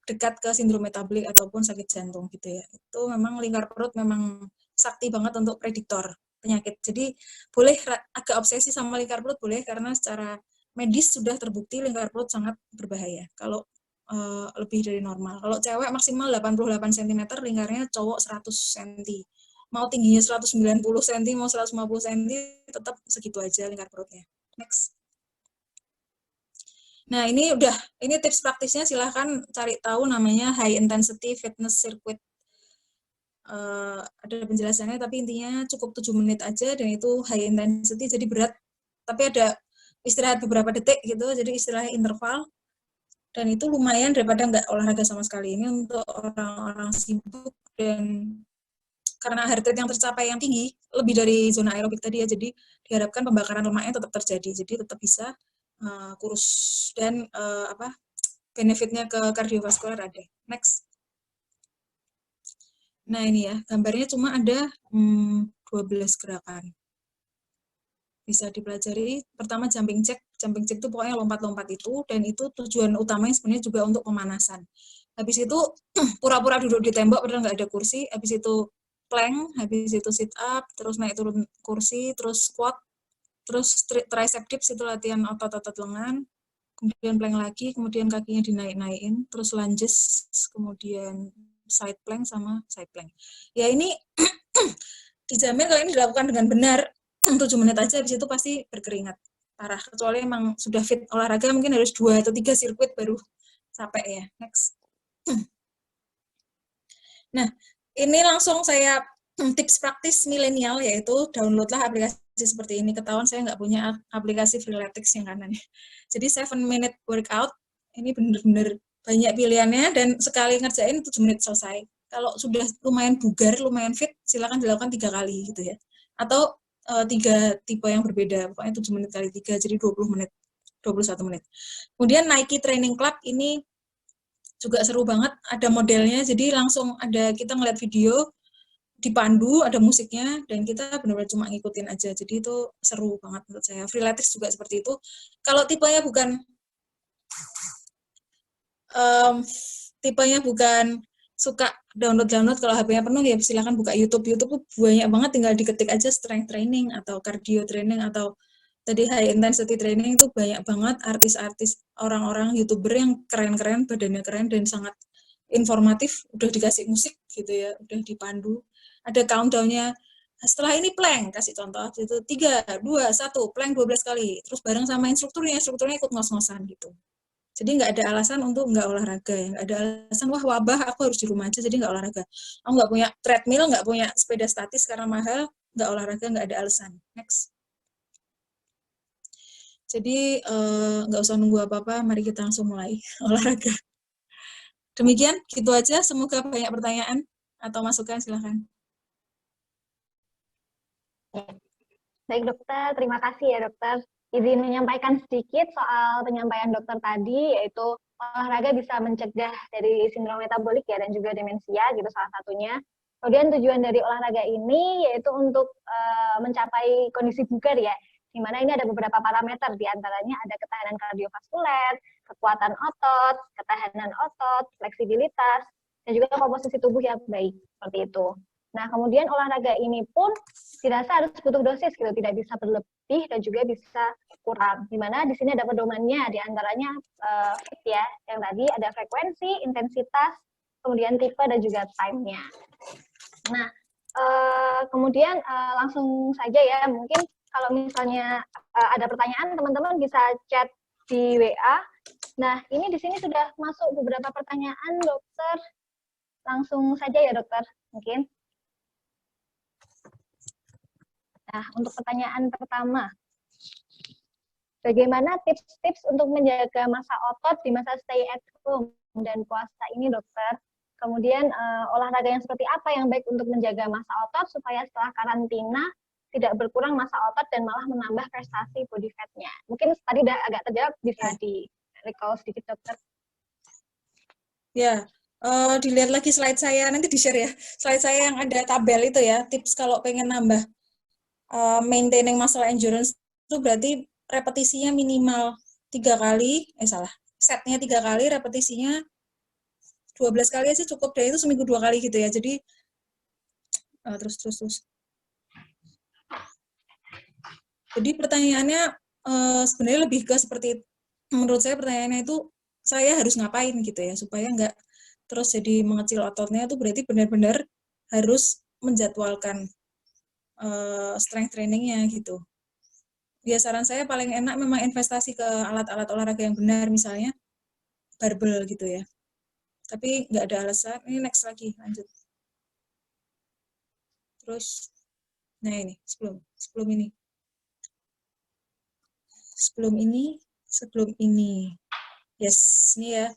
Speaker 1: dekat ke sindrom metabolik ataupun sakit jantung gitu ya. Itu memang lingkar perut memang sakti banget untuk prediktor penyakit. Jadi boleh agak obsesi sama lingkar perut boleh, karena secara medis sudah terbukti lingkar perut sangat berbahaya kalau lebih dari normal. Kalau cewek maksimal 88 cm lingkarnya, cowok 100 cm. Mau tingginya 190 cm, mau 150 cm, tetap segitu aja lingkar perutnya. Next. Nah, ini tips praktisnya, silahkan cari tahu, namanya High Intensity Fitness Circuit. Ada penjelasannya, tapi intinya cukup 7 menit aja, dan itu high intensity, jadi berat. Tapi ada istirahat beberapa detik gitu, jadi istilahnya interval. Dan itu lumayan daripada nggak olahraga sama sekali. Ini untuk orang-orang sibuk, dan karena heart rate yang tercapai yang tinggi, lebih dari zona aerobik tadi ya, jadi diharapkan pembakaran lemaknya tetap terjadi, jadi tetap bisa kurus, dan benefitnya ke kardiovaskular ada. Next. Nah, ini ya, gambarnya cuma ada 12 gerakan. Bisa dipelajari. Pertama jumping jack. Jumping jack itu pokoknya lompat-lompat itu, dan itu tujuan utamanya sebenarnya juga untuk pemanasan. Habis itu pura-pura duduk di tembok padahal nggak ada kursi. Habis itu plank, habis itu sit up, terus naik turun kursi, terus squat, terus tricep dips itu latihan otot-otot lengan, kemudian plank lagi, kemudian kakinya dinaik-naikin, terus lunges, kemudian side plank sama side plank. Ya ini dijamin kalau ini dilakukan dengan benar, 7 menit aja, habis itu pasti berkeringat parah. Kecuali emang sudah fit olahraga, mungkin harus 2 atau 3 sirkuit baru capek ya. Next. Nah, ini langsung saya tips praktis milenial, yaitu downloadlah aplikasi seperti ini. Ketahuan saya nggak punya aplikasi Freeletics yang kanan. Jadi 7-minute workout, ini benar-benar banyak pilihannya, dan sekali ngerjain 7 menit selesai. Kalau sudah lumayan bugar, lumayan fit, silakan dilakukan 3 kali gitu ya. Atau 3 tipe yang berbeda, pokoknya 7 menit kali 3, jadi 20 menit, 21 menit. Kemudian Nike Training Club ini juga seru banget, ada modelnya, jadi langsung ada kita ngeliat video, dipandu, ada musiknya, dan kita benar-benar cuma ngikutin aja. Jadi itu seru banget menurut saya. Freeletics juga seperti itu. Kalau tipenya bukan suka download kalau HP-nya penuh, ya silakan buka YouTube. YouTube banyak banget, tinggal diketik aja strength training atau cardio training atau tadi high intensity training, itu banyak banget artis-artis, orang-orang YouTuber yang keren-keren, badannya keren dan sangat informatif, udah dikasih musik gitu ya, udah dipandu. Ada countdown-nya. Setelah ini plank, kasih contoh itu 3, 2, 1, plank 12 kali. Terus bareng sama instrukturnya ikut ngos-ngosan gitu. Jadi nggak ada alasan untuk nggak olahraga ya, nggak ada alasan wah wabah aku harus di rumah aja jadi nggak olahraga. Aku nggak punya treadmill, nggak punya sepeda statis karena mahal, nggak olahraga, nggak ada alasan. Next. Jadi nggak usah nunggu apa-apa, mari kita langsung mulai olahraga. Demikian, gitu aja. Semoga banyak pertanyaan atau masukan, silahkan.
Speaker 2: Baik dokter, terima kasih ya dokter. Izin menyampaikan sedikit soal penyampaian dokter tadi, yaitu olahraga bisa mencegah dari sindrom metabolik ya dan juga demensia gitu salah satunya. Kemudian tujuan dari olahraga ini yaitu untuk mencapai kondisi bugar ya, di mana ini ada beberapa parameter, di antaranya ada ketahanan kardiovaskuler, kekuatan otot, ketahanan otot, fleksibilitas, dan juga komposisi tubuh yang baik, seperti itu. Nah, kemudian olahraga ini pun dirasa harus butuh dosis gitu, tidak bisa berlebih dan juga bisa kurang. Dimana di sini ada pedomannya, di antaranya ya, yang tadi ada frekuensi, intensitas, kemudian tipe dan juga time-nya. Nah, kemudian langsung saja ya, mungkin kalau misalnya ada pertanyaan, teman-teman bisa chat di WA. Nah, ini di sini sudah masuk beberapa pertanyaan, dokter. Langsung saja ya, dokter, mungkin. Nah, untuk pertanyaan pertama, bagaimana tips-tips untuk menjaga massa otot di masa stay at home dan puasa ini, dokter? Kemudian olahraga yang seperti apa yang baik untuk menjaga massa otot supaya setelah karantina tidak berkurang massa otot dan malah menambah prestasi body fat-nya? Mungkin tadi udah agak terjawab, bisa di-recall sedikit, dokter.
Speaker 1: Ya, dilihat lagi slide saya, nanti di-share ya. Slide saya yang ada tabel itu ya, tips kalau pengen nambah maintaining muscle endurance itu berarti repetisinya minimal 3 kali, setnya 3 kali, repetisinya 12 kali aja cukup deh, itu seminggu 2 kali gitu ya. Jadi terus. Jadi pertanyaannya sebenarnya lebih ke seperti, menurut saya pertanyaannya itu saya harus ngapain gitu ya, supaya nggak terus jadi mengecil ototnya, itu berarti benar-benar harus menjadwalkan strength trainingnya gitu. Ya saran saya paling enak memang investasi ke alat-alat olahraga yang benar, misalnya barbel gitu ya. Tapi nggak ada alasan. Ini next lagi, lanjut. Terus, nah ini sebelum ini. Sebelum ini. Yes, ini ya.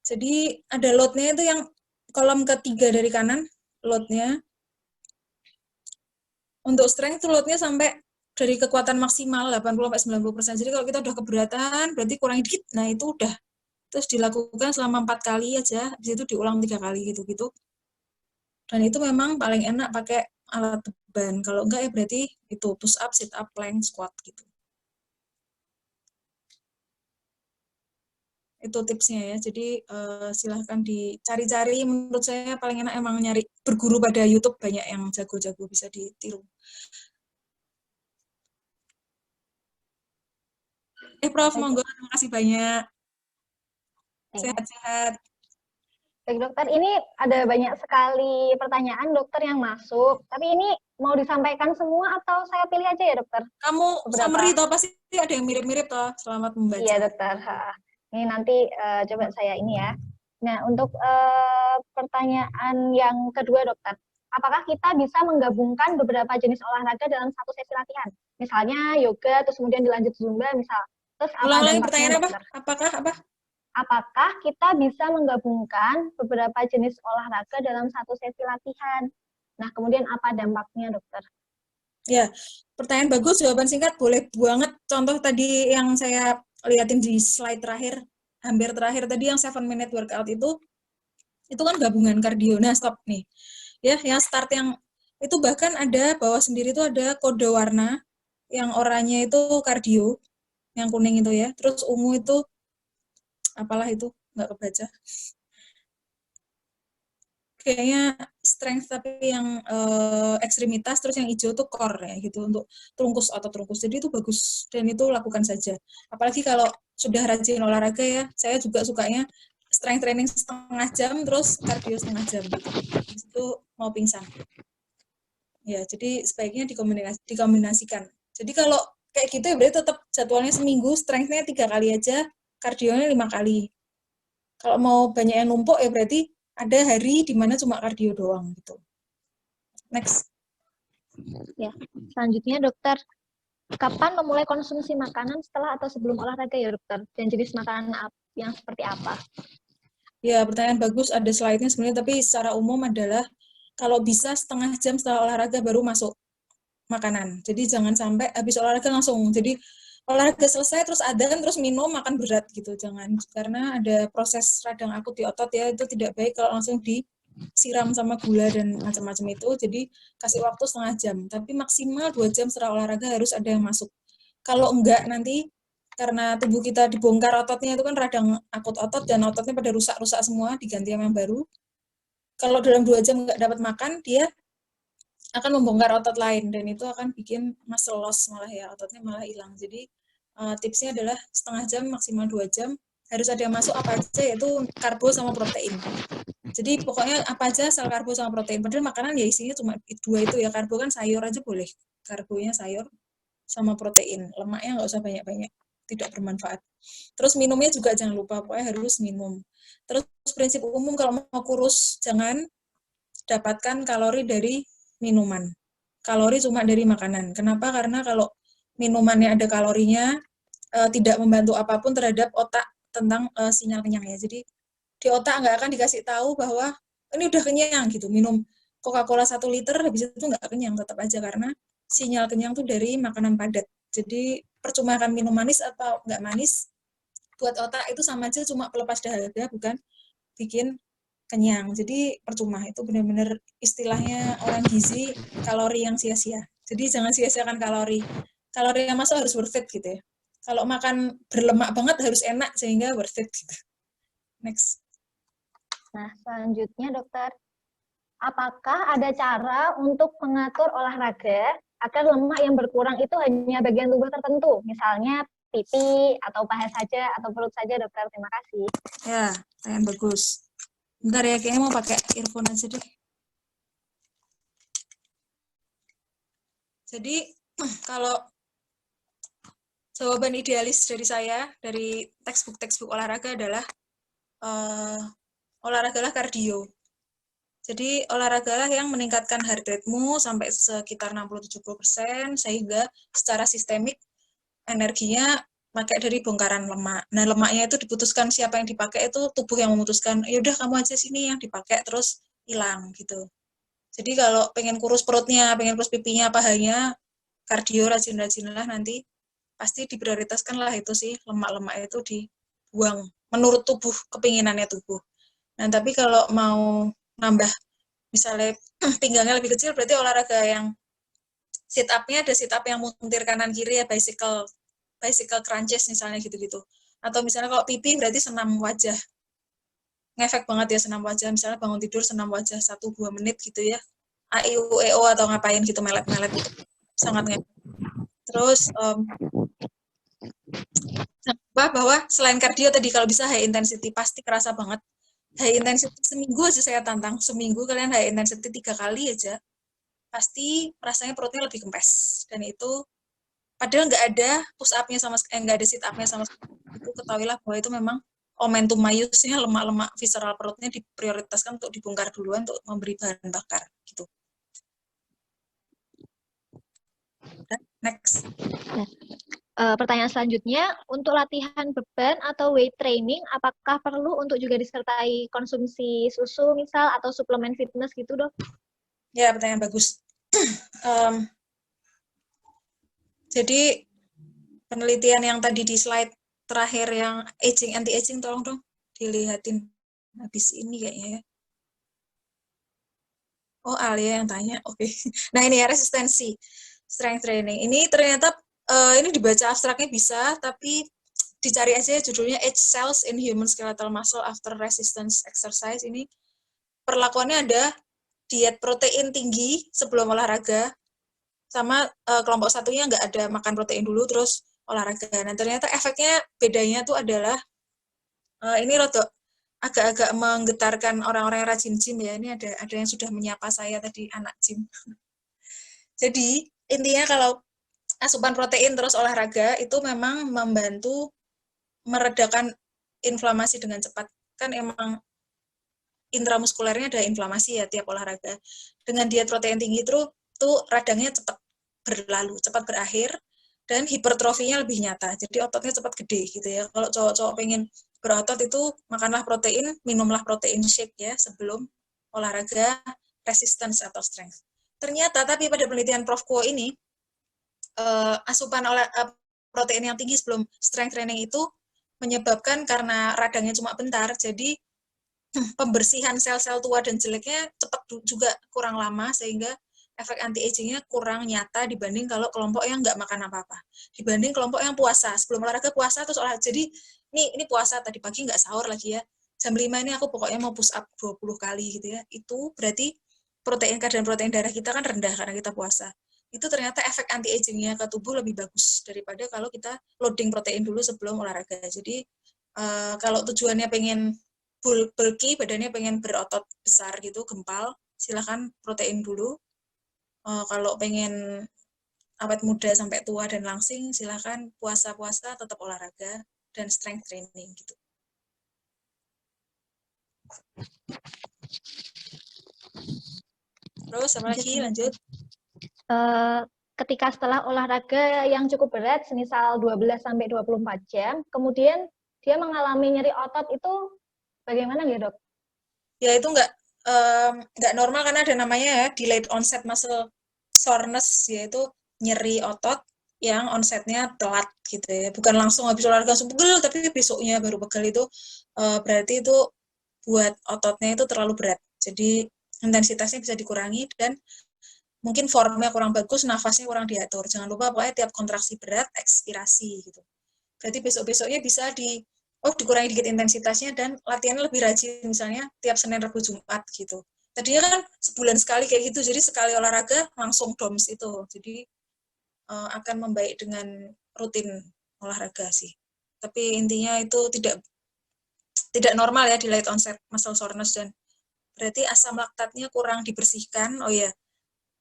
Speaker 1: Jadi ada load-nya itu yang kolom ketiga dari kanan, load-nya. Untuk strength itu load-nya sampai dari kekuatan maksimal 80-90%. Jadi kalau kita udah keberatan, berarti kurang dikit. Nah, itu udah. Terus dilakukan selama 4 kali aja, habis itu diulang 3 kali gitu-gitu. Dan itu memang paling enak pakai alat beban. Kalau enggak ya berarti itu push up, sit up, plank, squat gitu. Itu tipsnya ya. Jadi silahkan dicari-cari. Menurut saya paling enak emang nyari berguru pada YouTube, banyak yang jago-jago bisa ditiru. Prof, monggo, terima kasih banyak. Sehat-sehat.
Speaker 2: Baik dokter, ini ada banyak sekali pertanyaan dokter yang masuk, tapi ini mau disampaikan semua atau saya pilih aja ya dokter?
Speaker 1: Kamu summary toh, pasti ada yang mirip-mirip toh, selamat membaca.
Speaker 2: Iya dokter, ini nanti coba saya ini ya. Nah untuk pertanyaan yang kedua dokter, apakah kita bisa menggabungkan beberapa jenis olahraga dalam satu sesi latihan? Misalnya yoga, terus kemudian dilanjut zumba misal. Terus
Speaker 1: ulang lagi pertanyaan apa? Apakah apa?
Speaker 2: apakah kita bisa menggabungkan beberapa jenis olahraga dalam satu sesi latihan? Nah, kemudian apa dampaknya, dokter?
Speaker 1: Ya, pertanyaan bagus, jawaban singkat boleh banget. Contoh tadi yang saya liatin di slide terakhir, hampir terakhir tadi yang 7-minute workout itu kan gabungan kardio. Nah, stop nih. Ya, yang start yang itu bahkan ada bawah sendiri itu ada kode warna, yang oranye itu kardio, yang kuning itu ya. Terus ungu itu apalah itu, nggak kebaca. Kayaknya strength tapi yang ekstremitas, terus yang hijau tuh core ya gitu, untuk trungkus atau trungkus. Jadi itu bagus dan itu lakukan saja. Apalagi kalau sudah rajin olahraga ya, saya juga sukanya strength training setengah jam terus cardio setengah jam gitu. Habis itu mau pingsan. Ya, jadi sebaiknya dikombinasikan. Jadi kalau kayak gitu ya berarti tetap jadwalnya seminggu strength-nya 3 kali aja, kardionya 5 kali. Kalau mau banyak yang numpuk ya berarti ada hari di mana cuma kardio doang gitu. Next.
Speaker 2: Ya, selanjutnya dokter, kapan memulai konsumsi makanan setelah atau sebelum olahraga ya dokter? Dan jenis makanan yang seperti apa?
Speaker 1: Ya, pertanyaan bagus, ada slide-nya sebenarnya, tapi secara umum adalah kalau bisa setengah jam setelah olahraga baru masuk makanan. Jadi jangan sampai habis olahraga langsung. Jadi olahraga selesai terus adzan terus minum makan berat gitu. Jangan, karena ada proses radang akut di otot ya, itu tidak baik kalau langsung disiram sama gula dan macam-macam itu. Jadi kasih waktu setengah jam, tapi maksimal 2 jam setelah olahraga harus ada yang masuk. Kalau enggak nanti karena tubuh kita dibongkar ototnya itu kan radang akut otot dan ototnya pada rusak-rusak semua, diganti yang baru. Kalau dalam 2 jam nggak dapat makan, dia akan membongkar otot lain dan itu akan bikin muscle loss malah ya, ototnya malah hilang. Jadi tipsnya adalah setengah jam maksimal 2 jam harus ada yang masuk apa aja, yaitu karbo sama protein. Jadi pokoknya apa aja asal karbo sama protein. Padahal makanan ya isinya cuma 2 itu ya, karbo kan sayur aja boleh. Karbonya sayur sama protein. Lemaknya nggak usah banyak-banyak, tidak bermanfaat. Terus minumnya juga jangan lupa, pokoknya harus minum. Terus prinsip umum kalau mau kurus, jangan dapatkan kalori dari minuman. Kalori cuma dari makanan. Kenapa? Karena kalau minumannya ada kalorinya, tidak membantu apapun terhadap otak tentang sinyal kenyangnya. Jadi di otak nggak akan dikasih tahu bahwa ini udah kenyang gitu. Minum Coca-Cola 1 liter, habis itu nggak kenyang tetap aja karena sinyal kenyang tuh dari makanan padat. Jadi percuma kan minum manis atau nggak manis, buat otak itu sama aja cuma pelepas dahaga, bukan bikin kenyang. Jadi percuma, itu benar-benar istilahnya orang gizi, kalori yang sia-sia. Jadi jangan sia-siakan kalori. Kalori yang masuk harus worth it gitu ya. Kalau makan berlemak banget harus enak sehingga worth it gitu. Next.
Speaker 2: Nah, selanjutnya dokter, apakah ada cara untuk mengatur olahraga agar lemak yang berkurang itu hanya bagian tubuh tertentu, misalnya pipi atau paha saja atau perut saja, dokter? Terima kasih.
Speaker 1: Ya, pertanyaan bagus. Bentar ya, kayaknya mau pakai earphone aja deh. Jadi kalau jawaban idealis dari saya dari textbook olahraga adalah olahragalah kardio. Jadi olahragalah yang meningkatkan heart rate-mu sampai sekitar 60-70% sehingga secara sistemik energinya pakai dari bongkaran lemak. Nah, lemaknya itu diputuskan, siapa yang dipakai itu tubuh yang memutuskan, ya udah kamu aja sini yang dipakai terus hilang gitu. Jadi kalau pengen kurus perutnya, pengen kurus pipinya, pahanya, kardio rajin-rajinlah, nanti pasti diprioritaskan lah itu sih, lemak-lemak itu dibuang menurut tubuh, kepinginannya tubuh. Nah, tapi kalau mau nambah misalnya pinggangnya lebih kecil, berarti olahraga yang sit up-nya ada sit up yang muntir kanan kiri ya, bicycle crunches misalnya gitu-gitu. Atau misalnya kalau pipi berarti senam wajah. Ngefek banget ya senam wajah, misalnya bangun tidur senam wajah 1-2 menit gitu ya. AIU-EO atau ngapain gitu, melet-melet itu sangat ngefek. Terus bahwa selain kardio tadi, kalau bisa high intensity, pasti kerasa banget. High intensity seminggu aja saya tantang, seminggu kalian high intensity 3 kali aja, pasti rasanya perutnya lebih kempes. Dan itu padahal nggak ada push up-nya sama nggak ada sit up-nya sama sekali. Itu ketahuilah bahwa itu memang omentum maiusnya, lemak-lemak visceral perutnya diprioritaskan untuk dibongkar duluan untuk memberi bahan bakar gitu. Next.
Speaker 2: Pertanyaan selanjutnya, untuk latihan beban atau weight training, apakah perlu untuk juga disertai konsumsi susu misal atau suplemen fitness gitu, Dok?
Speaker 1: Ya, pertanyaan bagus. Jadi penelitian yang tadi di slide terakhir yang anti-aging, tolong dong dilihatin habis ini kayaknya ya. Oh, Alia yang tanya. Oke. Nah, ini ya resistensi strength training. Ini ternyata ini dibaca abstraknya bisa, tapi dicari aja judulnya Age Cells in Human Skeletal Muscle After Resistance Exercise. Ini perlakuannya ada diet protein tinggi sebelum olahraga, sama kelompok satunya nggak ada makan protein dulu terus olahraga. Nah, ternyata efeknya bedanya tuh adalah ini rodok agak-agak menggetarkan orang-orang yang rajin gym ya. Ini ada yang sudah menyapa saya tadi, anak gym. Jadi intinya kalau asupan protein terus olahraga itu memang membantu meredakan inflamasi dengan cepat. Kan emang intramuskulernya ada inflamasi ya tiap olahraga. Dengan diet protein tinggi tuh radangnya cepat berlalu, cepat berakhir, dan hipertrofinya lebih nyata. Jadi ototnya cepat gede gitu ya. Kalau cowok-cowok pengen berotot itu makanlah protein, minumlah protein shake ya sebelum olahraga resistance atau strength. Ternyata tapi pada penelitian Prof. Kuo ini asupan protein yang tinggi sebelum strength training itu menyebabkan karena radangnya cuma bentar, jadi pembersihan sel-sel tua dan jeleknya cepat juga kurang lama, sehingga efek anti-agingnya kurang nyata dibanding kalau kelompok yang nggak makan apa-apa. Dibanding kelompok yang puasa, sebelum olahraga puasa, terus olahraga. Jadi ini puasa, tadi pagi nggak sahur lagi ya. Jam 5 ini aku pokoknya mau push up 20 kali gitu ya. Itu berarti protein kadar protein darah kita kan rendah karena kita puasa. Itu ternyata efek anti-agingnya ke tubuh lebih bagus daripada kalau kita loading protein dulu sebelum olahraga. Jadi kalau tujuannya pengen bulky, badannya pengen berotot besar gitu, gempal, silahkan protein dulu. Kalau pengen awet muda sampai tua dan langsing, silahkan puasa-puasa tetap olahraga dan strength training gitu. Terus apa lagi? Lanjut.
Speaker 2: Ketika setelah olahraga yang cukup berat, semisal 12-24 jam, kemudian dia mengalami nyeri otot, itu bagaimana ya, Dok?
Speaker 1: Ya itu nggak normal karena ada namanya ya delayed onset muscle soreness, yaitu nyeri otot yang onsetnya telat gitu ya, bukan langsung habis olahraga langsung pegel tapi besoknya baru pegel. Itu berarti itu buat ototnya itu terlalu berat, jadi intensitasnya bisa dikurangi dan mungkin formnya kurang bagus, nafasnya kurang diatur. Jangan lupa pokoknya tiap kontraksi berat ekspirasi gitu. Berarti besok-besoknya bisa dikurangi dikit intensitasnya dan latihannya lebih rajin, misalnya tiap Senin, Rabu, Jumat gitu. Tadinya kan sebulan sekali kayak gitu, jadi sekali olahraga langsung DOMS itu. Jadi akan membaik dengan rutin olahraga sih. Tapi intinya itu tidak normal ya delayed onset muscle soreness, dan berarti asam laktatnya kurang dibersihkan. Oh ya,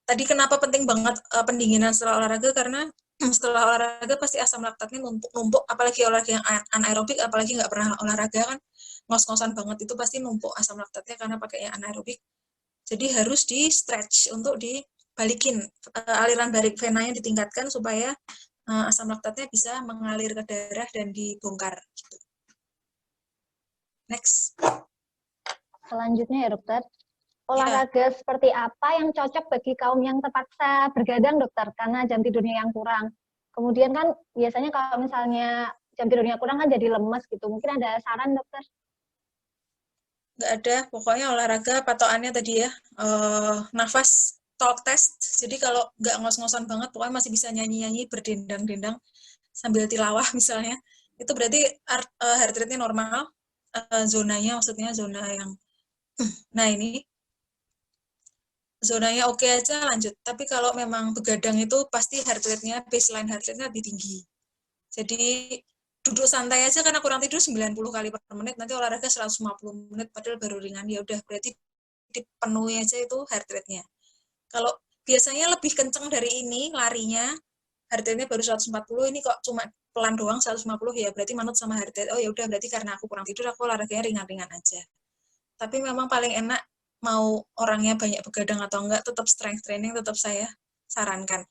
Speaker 1: tadi kenapa penting banget pendinginan setelah olahraga, karena setelah olahraga pasti asam laktatnya numpuk, apalagi olahraga yang anaerobik, apalagi nggak pernah olahraga kan ngos-ngosan banget, itu pasti numpuk asam laktatnya karena pakainya anaerobik. Jadi harus di stretch untuk dibalikin, aliran balik venanya ditingkatkan supaya asam laktatnya bisa mengalir ke darah dan dibongkar gitu. Next.
Speaker 2: Selanjutnya ya, Dokter. Olahraga seperti apa yang cocok bagi kaum yang terpaksa bergadang, Dokter, karena jam tidurnya yang kurang? Kemudian kan biasanya kalau misalnya jam tidurnya kurang kan jadi lemes gitu. Mungkin ada saran, Dokter?
Speaker 1: Nggak ada, pokoknya olahraga patokannya tadi ya, nafas talk test. Jadi kalau nggak ngos-ngosan banget, pokoknya masih bisa nyanyi-nyanyi berdendang-dendang sambil tilawah misalnya, itu berarti heart rate-nya normal, zonanya maksudnya zona yang nah ini zonanya oke aja lanjut. Tapi kalau memang begadang itu pasti heart rate-nya, baseline heart rate-nya lebih tinggi. Jadi duduk santai aja karena kurang tidur 90 kali per menit, nanti olahraga 150 menit padahal baru ringan, ya udah berarti dipenuhi aja itu heart rate-nya. Kalau biasanya lebih kenceng dari ini larinya, heart rate-nya baru 140, ini kok cuma pelan doang 150, ya berarti manut sama heart rate. Oh ya udah berarti karena aku kurang tidur, aku olahraganya ringan-ringan aja. Tapi memang paling enak, mau orangnya banyak begadang atau enggak, tetap strength training tetap saya sarankan.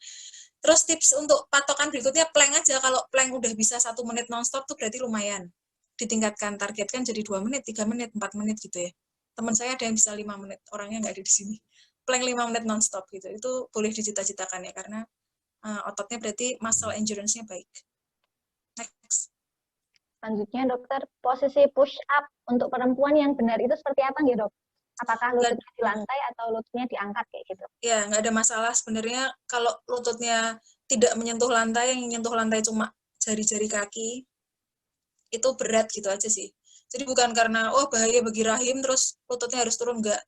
Speaker 1: Terus tips untuk patokan berikutnya plank aja. Kalau plank udah bisa 1 menit nonstop tuh berarti lumayan. Ditingkatkan, targetkan jadi 2 menit, 3 menit, 4 menit gitu ya. Teman saya ada yang bisa 5 menit, orangnya nggak ada di sini. Plank 5 menit nonstop gitu. Itu boleh dicita-citakan ya, karena ototnya berarti muscle endurance-nya baik. Next.
Speaker 2: Selanjutnya dokter, posisi push up untuk perempuan yang benar itu seperti apa nggih, Dok? Apakah lututnya di lantai atau lututnya diangkat kayak gitu?
Speaker 1: Ya, nggak ada masalah sebenarnya kalau lututnya tidak menyentuh lantai, yang menyentuh lantai cuma jari-jari kaki, itu berat gitu aja sih. Jadi bukan karena, oh bahaya bagi rahim, terus lututnya harus turun, nggak.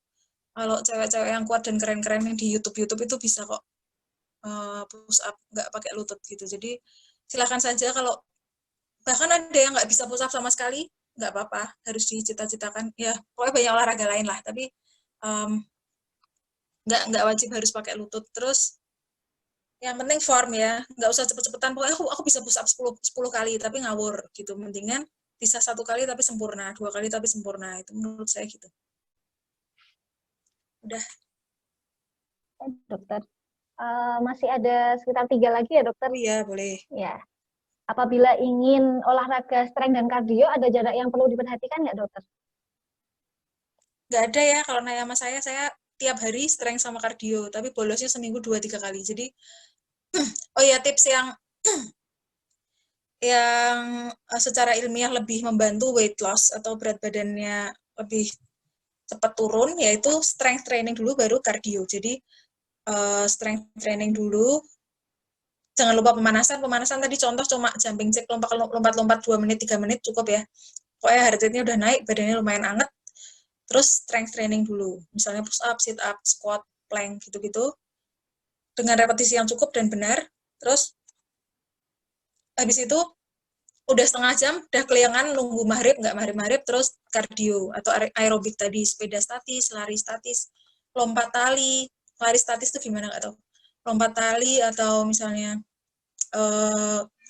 Speaker 1: Kalau cewek-cewek yang kuat dan keren-keren yang di YouTube itu bisa kok push up, nggak pakai lutut gitu. Jadi silakan saja kalau, bahkan ada yang nggak bisa push up sama sekali, nggak apa-apa, harus dicita-citakan. Ya, pokoknya banyak olahraga lain lah, tapi nggak wajib harus pakai lutut. Terus yang penting form ya, nggak usah cepet-cepetan. Pokoknya aku bisa push up 10 kali tapi ngawur gitu. Mendingan bisa 1 kali tapi sempurna, 2 kali tapi sempurna. Itu menurut saya gitu. Udah.
Speaker 2: Dokter, masih ada sekitar 3 lagi ya dokter?
Speaker 1: Oh iya, boleh.
Speaker 2: Ya. Apabila ingin olahraga strength dan kardio, ada jarak yang perlu diperhatikan nggak dokter?
Speaker 1: Nggak ada ya, kalau nanya sama saya tiap hari strength sama kardio, tapi bolosnya seminggu 2-3 kali. Jadi, oh iya, tips yang secara ilmiah lebih membantu weight loss atau berat badannya lebih cepat turun, yaitu strength training dulu baru kardio. Jadi strength training dulu, jangan lupa pemanasan. Pemanasan tadi contoh cuma jumping jack, lompat-lompat 2 menit, 3 menit cukup ya. Pokoknya heart rate-nya udah naik, badannya lumayan anget. Terus strength training dulu, misalnya push up, sit up, squat, plank gitu-gitu. Dengan repetisi yang cukup dan benar. Terus habis itu udah setengah jam, udah keliangan nunggu maghrib, nggak maghrib-maghrib, terus kardio atau aerobik tadi, sepeda statis, lari statis, lompat tali. Lari statis itu gimana nggak tahu. Lompat tali atau misalnya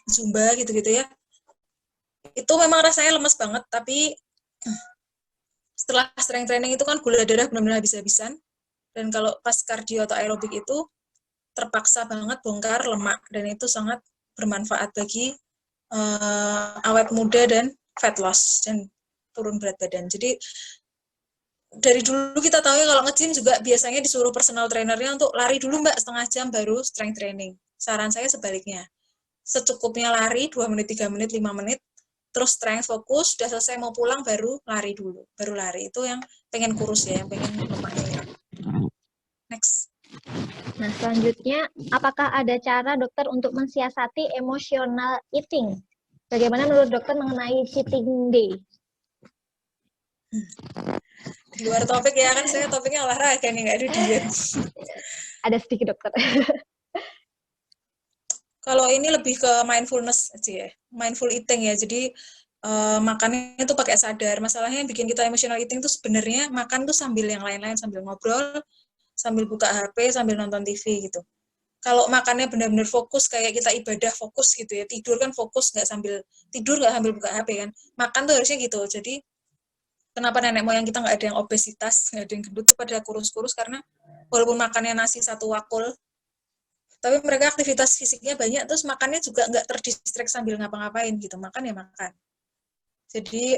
Speaker 1: zumba gitu-gitu ya. Itu memang rasanya lemes banget, tapi setelah strength training itu kan gula darah benar-benar habis-habisan. Dan kalau pas kardio atau aerobik itu terpaksa banget bongkar lemak, dan itu sangat bermanfaat bagi awet muda dan fat loss dan turun berat badan. Jadi dari dulu kita tahu ya kalau nge-gym juga biasanya disuruh personal trainernya untuk lari dulu mbak setengah jam baru strength training. Saran saya sebaliknya. Secukupnya lari 2 menit, 3 menit, 5 menit, terus strength fokus, udah selesai mau pulang baru lari dulu. Baru lari. Itu yang pengen kurus ya, yang pengen lemaknya hilang. Next.
Speaker 2: Nah, selanjutnya, apakah ada cara dokter untuk mensiasati emotional eating? Bagaimana menurut dokter mengenai cheating day?
Speaker 1: Di luar topik ya, kan saya topiknya olahraga nih, nggak ada diet.
Speaker 2: Ada sedikit dokter.
Speaker 1: Kalau ini lebih ke mindfulness aja ya, mindful eating ya. Jadi makannya itu pakai sadar. Masalahnya yang bikin kita emotional eating itu sebenarnya makan tuh sambil yang lain-lain, sambil ngobrol, sambil buka HP, sambil nonton TV gitu. Kalau makannya benar-benar fokus kayak kita ibadah fokus gitu ya, tidur kan fokus, nggak sambil tidur, nggak sambil buka HP kan. Makan tuh harusnya gitu. Jadi kenapa nenek moyang kita nggak ada yang obesitas, nggak ada yang gendut, pada kurus-kurus, karena walaupun makannya nasi 1 wakul, tapi mereka aktivitas fisiknya banyak, terus makannya juga nggak terdistract sambil ngapa-ngapain gitu, makan ya makan. Jadi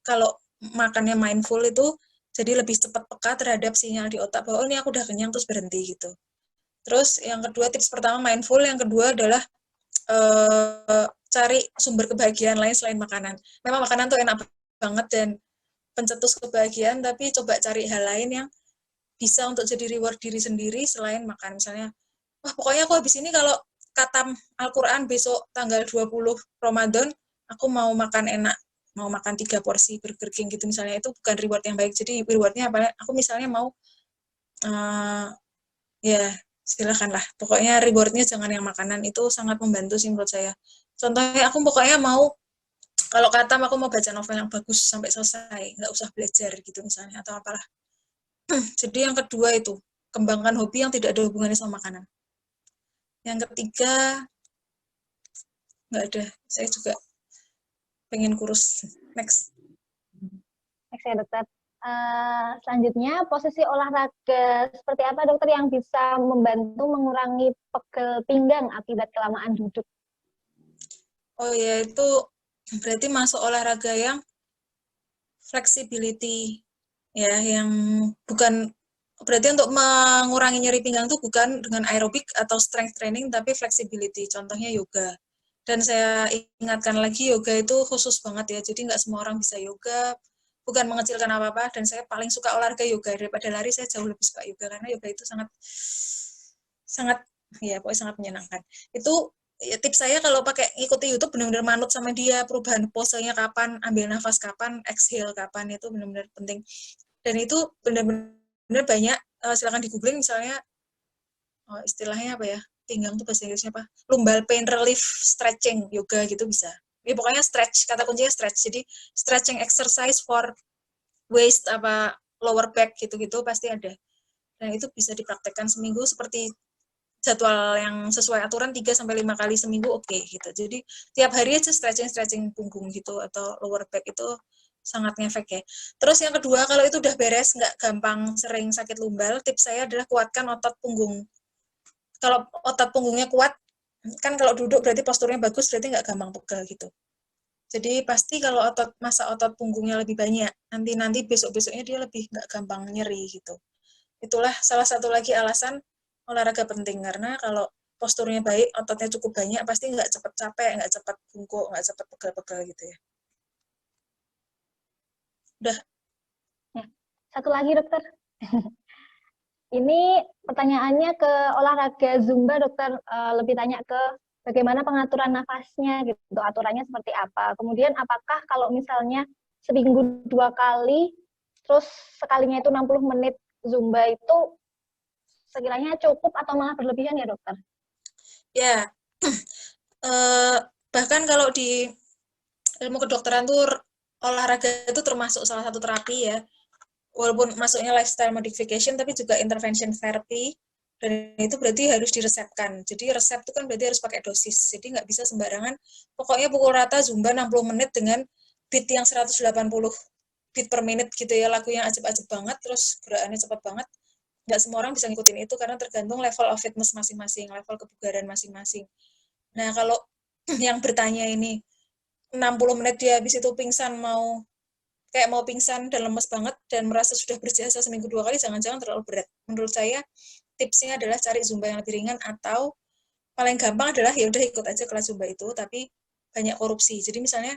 Speaker 1: kalau makannya mindful itu jadi lebih cepat peka terhadap sinyal di otak bahwa oh ini aku udah kenyang, terus berhenti gitu. Terus yang kedua, tips pertama mindful, yang kedua adalah cari sumber kebahagiaan lain selain makanan. Memang makanan tuh enak banget dan pencetus kebahagiaan, tapi coba cari hal lain yang bisa untuk jadi reward diri sendiri selain makan. Misalnya, wah pokoknya aku habis ini kalau khatam Al-Quran besok tanggal 20 Ramadan, aku mau makan enak, mau makan 3 porsi Burger King gitu misalnya. Itu bukan reward yang baik. Jadi rewardnya apa? Aku misalnya mau ya silakanlah. Pokoknya rewardnya jangan yang makanan, itu sangat membantu sih menurut saya. Contohnya aku pokoknya mau, kalau khatam aku mau baca novel yang bagus sampai selesai, nggak usah belajar gitu misalnya, atau apalah. Jadi yang kedua itu, kembangkan hobi yang tidak ada hubungannya sama makanan. Yang ketiga, nggak ada. Saya juga pengen kurus. Next.
Speaker 2: Next ya dokter. Selanjutnya, posisi olahraga seperti apa dokter yang bisa membantu mengurangi pegel pinggang akibat kelamaan duduk?
Speaker 1: Oh ya, itu berarti masuk olahraga yang flexibility, ya, yang bukan, berarti untuk mengurangi nyeri pinggang itu bukan dengan aerobik atau strength training, tapi flexibility, contohnya yoga. Dan saya ingatkan lagi, yoga itu khusus banget ya, jadi nggak semua orang bisa yoga, bukan mengecilkan apa-apa, dan saya paling suka olahraga yoga, daripada lari saya jauh lebih suka yoga, karena yoga itu sangat, ya pokoknya sangat menyenangkan. Itu ya, tips saya kalau pakai ikuti YouTube benar-benar manut sama dia, perubahan posenya kapan, ambil nafas kapan, exhale kapan, itu benar-benar penting. Dan itu benar-benar banyak, silakan di googling misalnya, istilahnya apa ya, pinggang tuh bahasa Inggrisnya apa, lumbar pain relief stretching yoga gitu bisa. Ya pokoknya stretch, kata kuncinya stretch. Jadi stretching exercise for waist apa lower back gitu-gitu pasti ada. Dan itu bisa dipraktekkan seminggu seperti jadwal yang sesuai aturan 3-5 kali seminggu gitu. Jadi tiap hari aja stretching punggung gitu atau lower back itu sangat ngefek ya. Terus yang kedua, kalau itu udah beres, nggak gampang sering sakit lumbar, tips saya adalah kuatkan otot punggung. Kalau otot punggungnya kuat, kan kalau duduk berarti posturnya bagus, berarti nggak gampang pegel gitu. Jadi pasti kalau masa otot punggungnya lebih banyak, nanti besok-besoknya dia lebih nggak gampang nyeri gitu. Itulah salah satu lagi alasan olahraga penting, karena kalau posturnya baik, ototnya cukup banyak, pasti nggak cepat capek, nggak cepat bungkuk, nggak cepat pegel-pegel gitu ya. Udah.
Speaker 2: Ya. Satu lagi dokter. Ini pertanyaannya ke olahraga Zumba dokter, lebih tanya ke bagaimana pengaturan nafasnya gitu, aturannya seperti apa. Kemudian apakah kalau misalnya seminggu 2 kali, terus sekalinya itu 60 menit Zumba itu sekiranya cukup atau malah berlebihan ya dokter?
Speaker 1: Ya, bahkan kalau di ilmu kedokteran tuh olahraga itu termasuk salah satu terapi ya. Walaupun masuknya lifestyle modification, tapi juga intervention therapy, dan itu berarti harus diresepkan. Jadi resep itu kan berarti harus pakai dosis, jadi nggak bisa sembarangan, pokoknya pukul rata Zumba 60 menit dengan beat yang 180 beat per menit gitu ya, lagu yang ajeb-ajeb banget, terus gerakannya cepat banget. Nggak semua orang bisa ngikutin itu, karena tergantung level of fitness masing-masing, level kebugaran masing-masing. Nah, kalau yang bertanya ini, 60 menit dia habis itu pingsan, kayak mau pingsan dan lemes banget dan merasa sudah berjasa seminggu 2 kali, jangan-jangan terlalu berat. Menurut saya tipsnya adalah cari Zumba yang lebih ringan, atau paling gampang adalah ya udah ikut aja kelas Zumba itu, tapi banyak korupsi. Jadi misalnya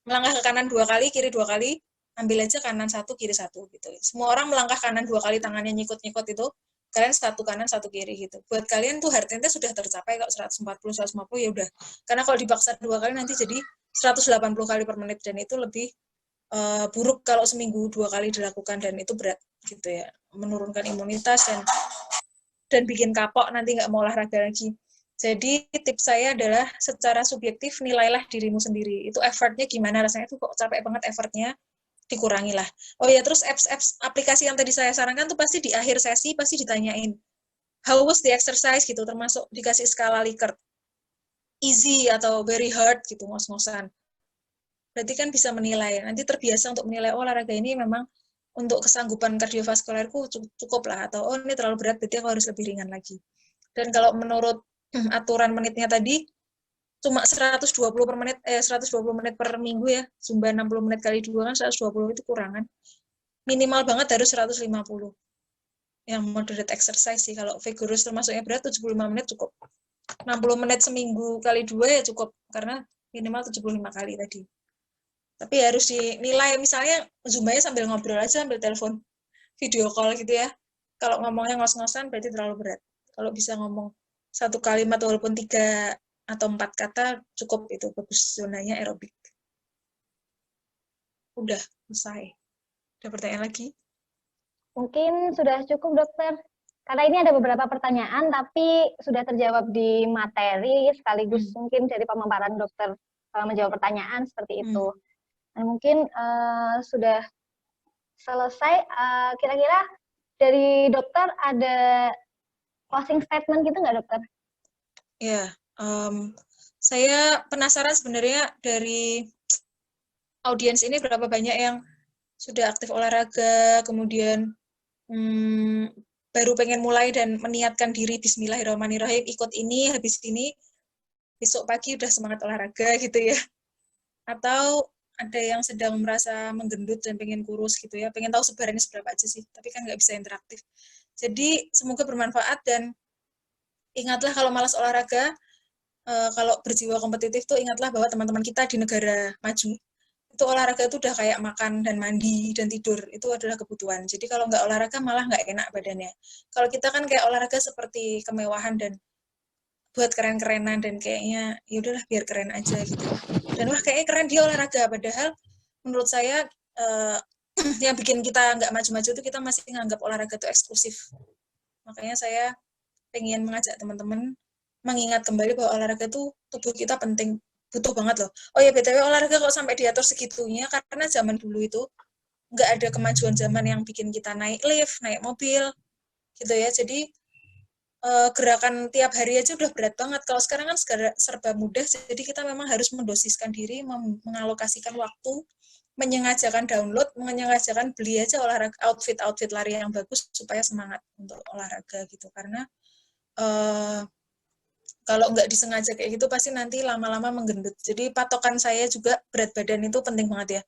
Speaker 1: melangkah ke kanan 2 kali, kiri 2 kali, ambil aja kanan 1, kiri 1 gitu. Semua orang melangkah kanan 2 kali, tangannya nyikut-nyikut itu, kalian 1 kanan 1 kiri gitu. Buat kalian tuh heart rate sudah tercapai kok 140 150 ya udah. Karena kalau dipaksa 2 kali nanti jadi 180 kali per menit, dan itu lebih buruk kalau seminggu 2 kali dilakukan, dan itu berat gitu ya, menurunkan imunitas dan bikin kapok, nanti nggak mau olahraga lagi. Jadi tips saya adalah secara subjektif nilailah dirimu sendiri, itu effortnya gimana, rasanya tuh kok capek banget, effortnya dikurangilah. Oh ya, terus apps aplikasi yang tadi saya sarankan tuh pasti di akhir sesi pasti ditanyain how was the exercise gitu, termasuk dikasih skala Likert, easy atau very hard gitu, ngos-ngosan. Berarti kan bisa menilai, nanti terbiasa untuk menilai, oh olahraga ini memang untuk kesanggupan kardiovaskulerku cukup lah, atau oh ini terlalu berat, berarti aku harus lebih ringan lagi. Dan kalau menurut aturan menitnya tadi, cuma 120 per menit, 120 menit per minggu ya, Zumba 60 menit kali 2 kan 120, itu kurangan. Minimal banget harus 150. Yang moderate exercise sih, kalau vigorous termasuknya berat 75 menit cukup. 60 menit seminggu kali 2 ya cukup, karena minimal 75 kali tadi. Tapi harus dinilai, misalnya Zumba-nya sambil ngobrol aja, sambil telepon video call gitu ya. Kalau ngomongnya ngos-ngosan berarti terlalu berat. Kalau bisa ngomong 1 kalimat walaupun 3 atau 4 kata cukup, itu bagus, zonanya aerobik. Udah selesai. Ada pertanyaan lagi?
Speaker 2: Mungkin sudah cukup dokter. Karena ini ada beberapa pertanyaan tapi sudah terjawab di materi, sekaligus mungkin dari pemaparan dokter menjawab pertanyaan seperti itu. Dan mungkin sudah selesai. Kira-kira dari dokter ada closing statement gitu nggak dokter?
Speaker 1: Ya, saya penasaran sebenarnya dari audiens ini berapa banyak yang sudah aktif olahraga, kemudian baru pengen mulai dan meniatkan diri Bismillahirrahmanirrahim ikut ini, habis ini besok pagi udah semangat olahraga gitu ya. Atau ada yang sedang merasa menggendut dan pengen kurus gitu ya, pengen tahu sebarannya seberapa aja sih, tapi kan nggak bisa interaktif. Jadi semoga bermanfaat dan ingatlah kalau malas olahraga, kalau berjiwa kompetitif tuh ingatlah bahwa teman-teman kita di negara maju itu olahraga itu udah kayak makan dan mandi dan tidur, itu adalah kebutuhan. Jadi kalau nggak olahraga malah nggak enak badannya. Kalau kita kan kayak olahraga seperti kemewahan dan buat keren-kerenan dan kayaknya ya udahlah biar keren aja gitu. Dan wah kayaknya keren dia olahraga, padahal menurut saya yang bikin kita nggak maju-maju itu kita masih nganggap olahraga itu eksklusif. Makanya saya pengen mengajak teman-teman mengingat kembali bahwa olahraga itu tubuh kita penting, butuh banget loh. Oh ya BTW olahraga kok sampai diatur segitunya, karena zaman dulu itu nggak ada kemajuan zaman yang bikin kita naik lift, naik mobil, gitu ya. Jadi gerakan tiap hari aja udah berat banget. Kalau sekarang kan serba mudah, jadi kita memang harus mendosiskan diri, mengalokasikan waktu, menyengajakan download, menyengajakan beli aja olahraga outfit lari yang bagus supaya semangat untuk olahraga gitu. Karena kalau nggak disengaja kayak gitu pasti nanti lama-lama menggendut. Jadi patokan saya juga berat badan itu penting banget ya.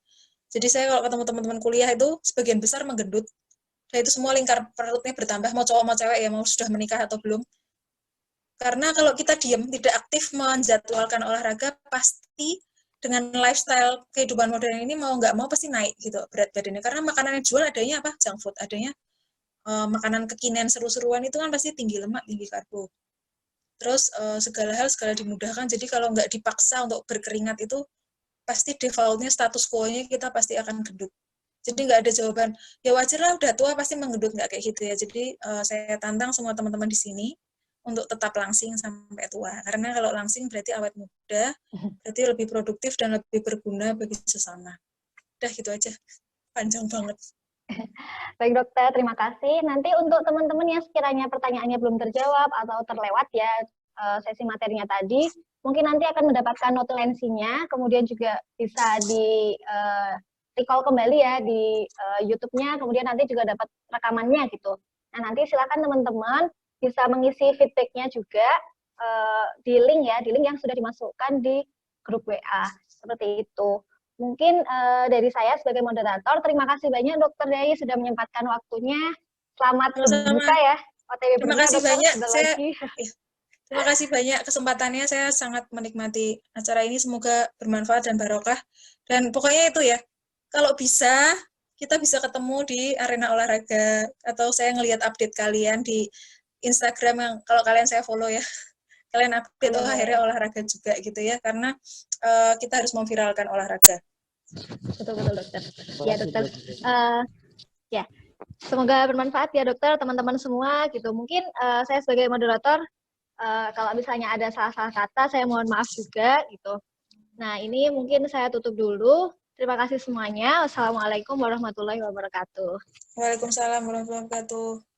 Speaker 1: Jadi saya kalau ketemu teman-teman kuliah itu sebagian besar menggendut. Dan itu semua lingkar perutnya bertambah, mau cowok mau cewek ya, mau sudah menikah atau belum. Karena kalau kita diam, tidak aktif menjadwalkan olahraga, pasti dengan lifestyle kehidupan modern ini mau nggak mau pasti naik gitu berat badannya. Karena makanan yang jual adanya apa? Junk food. Adanya makanan kekinian seru-seruan itu kan pasti tinggi lemak, tinggi karbo. Terus segala hal segala dimudahkan, jadi kalau nggak dipaksa untuk berkeringat itu pasti defaultnya status quo-nya kita pasti akan gendut. Jadi nggak ada jawaban, ya wajar lah udah tua pasti menggendut, nggak kayak gitu ya. Jadi saya tantang semua teman-teman di sini untuk tetap langsing sampai tua. Karena kalau langsing berarti awet muda, berarti lebih produktif dan lebih berguna bagi sesama. Udah gitu aja, panjang banget.
Speaker 2: Baik dokter, terima kasih. Nanti untuk teman-teman yang sekiranya pertanyaannya belum terjawab atau terlewat ya sesi materinya tadi, mungkin nanti akan mendapatkan notulensinya, kemudian juga bisa di recall kembali ya di YouTube-nya, kemudian nanti juga dapat rekamannya gitu. Nah nanti silakan teman-teman bisa mengisi feedback-nya juga di link ya, di link yang sudah dimasukkan di grup WA, seperti itu. Mungkin dari saya sebagai moderator, terima kasih banyak Dokter Dai sudah menyempatkan waktunya. Selamat berbuka ya. OTW
Speaker 1: Terima
Speaker 2: berbuka,
Speaker 1: kasih
Speaker 2: dokter,
Speaker 1: banyak. Terima kasih banyak kesempatannya. Saya sangat menikmati acara ini. Semoga bermanfaat dan barokah. Dan pokoknya itu ya, kalau bisa kita bisa ketemu di arena olahraga atau saya ngelihat update kalian di Instagram yang kalau kalian saya follow ya. Kalian update akhirnya olahraga juga gitu ya, karena kita harus memviralkan olahraga.
Speaker 2: Betul dokter. Ya dokter. Ya, semoga bermanfaat ya dokter, teman-teman semua gitu. Mungkin saya sebagai moderator kalau misalnya ada salah-salah kata, saya mohon maaf juga gitu. Nah ini mungkin saya tutup dulu. Terima kasih semuanya. Wassalamualaikum warahmatullahi wabarakatuh.
Speaker 1: Waalaikumsalam warahmatullahi wabarakatuh.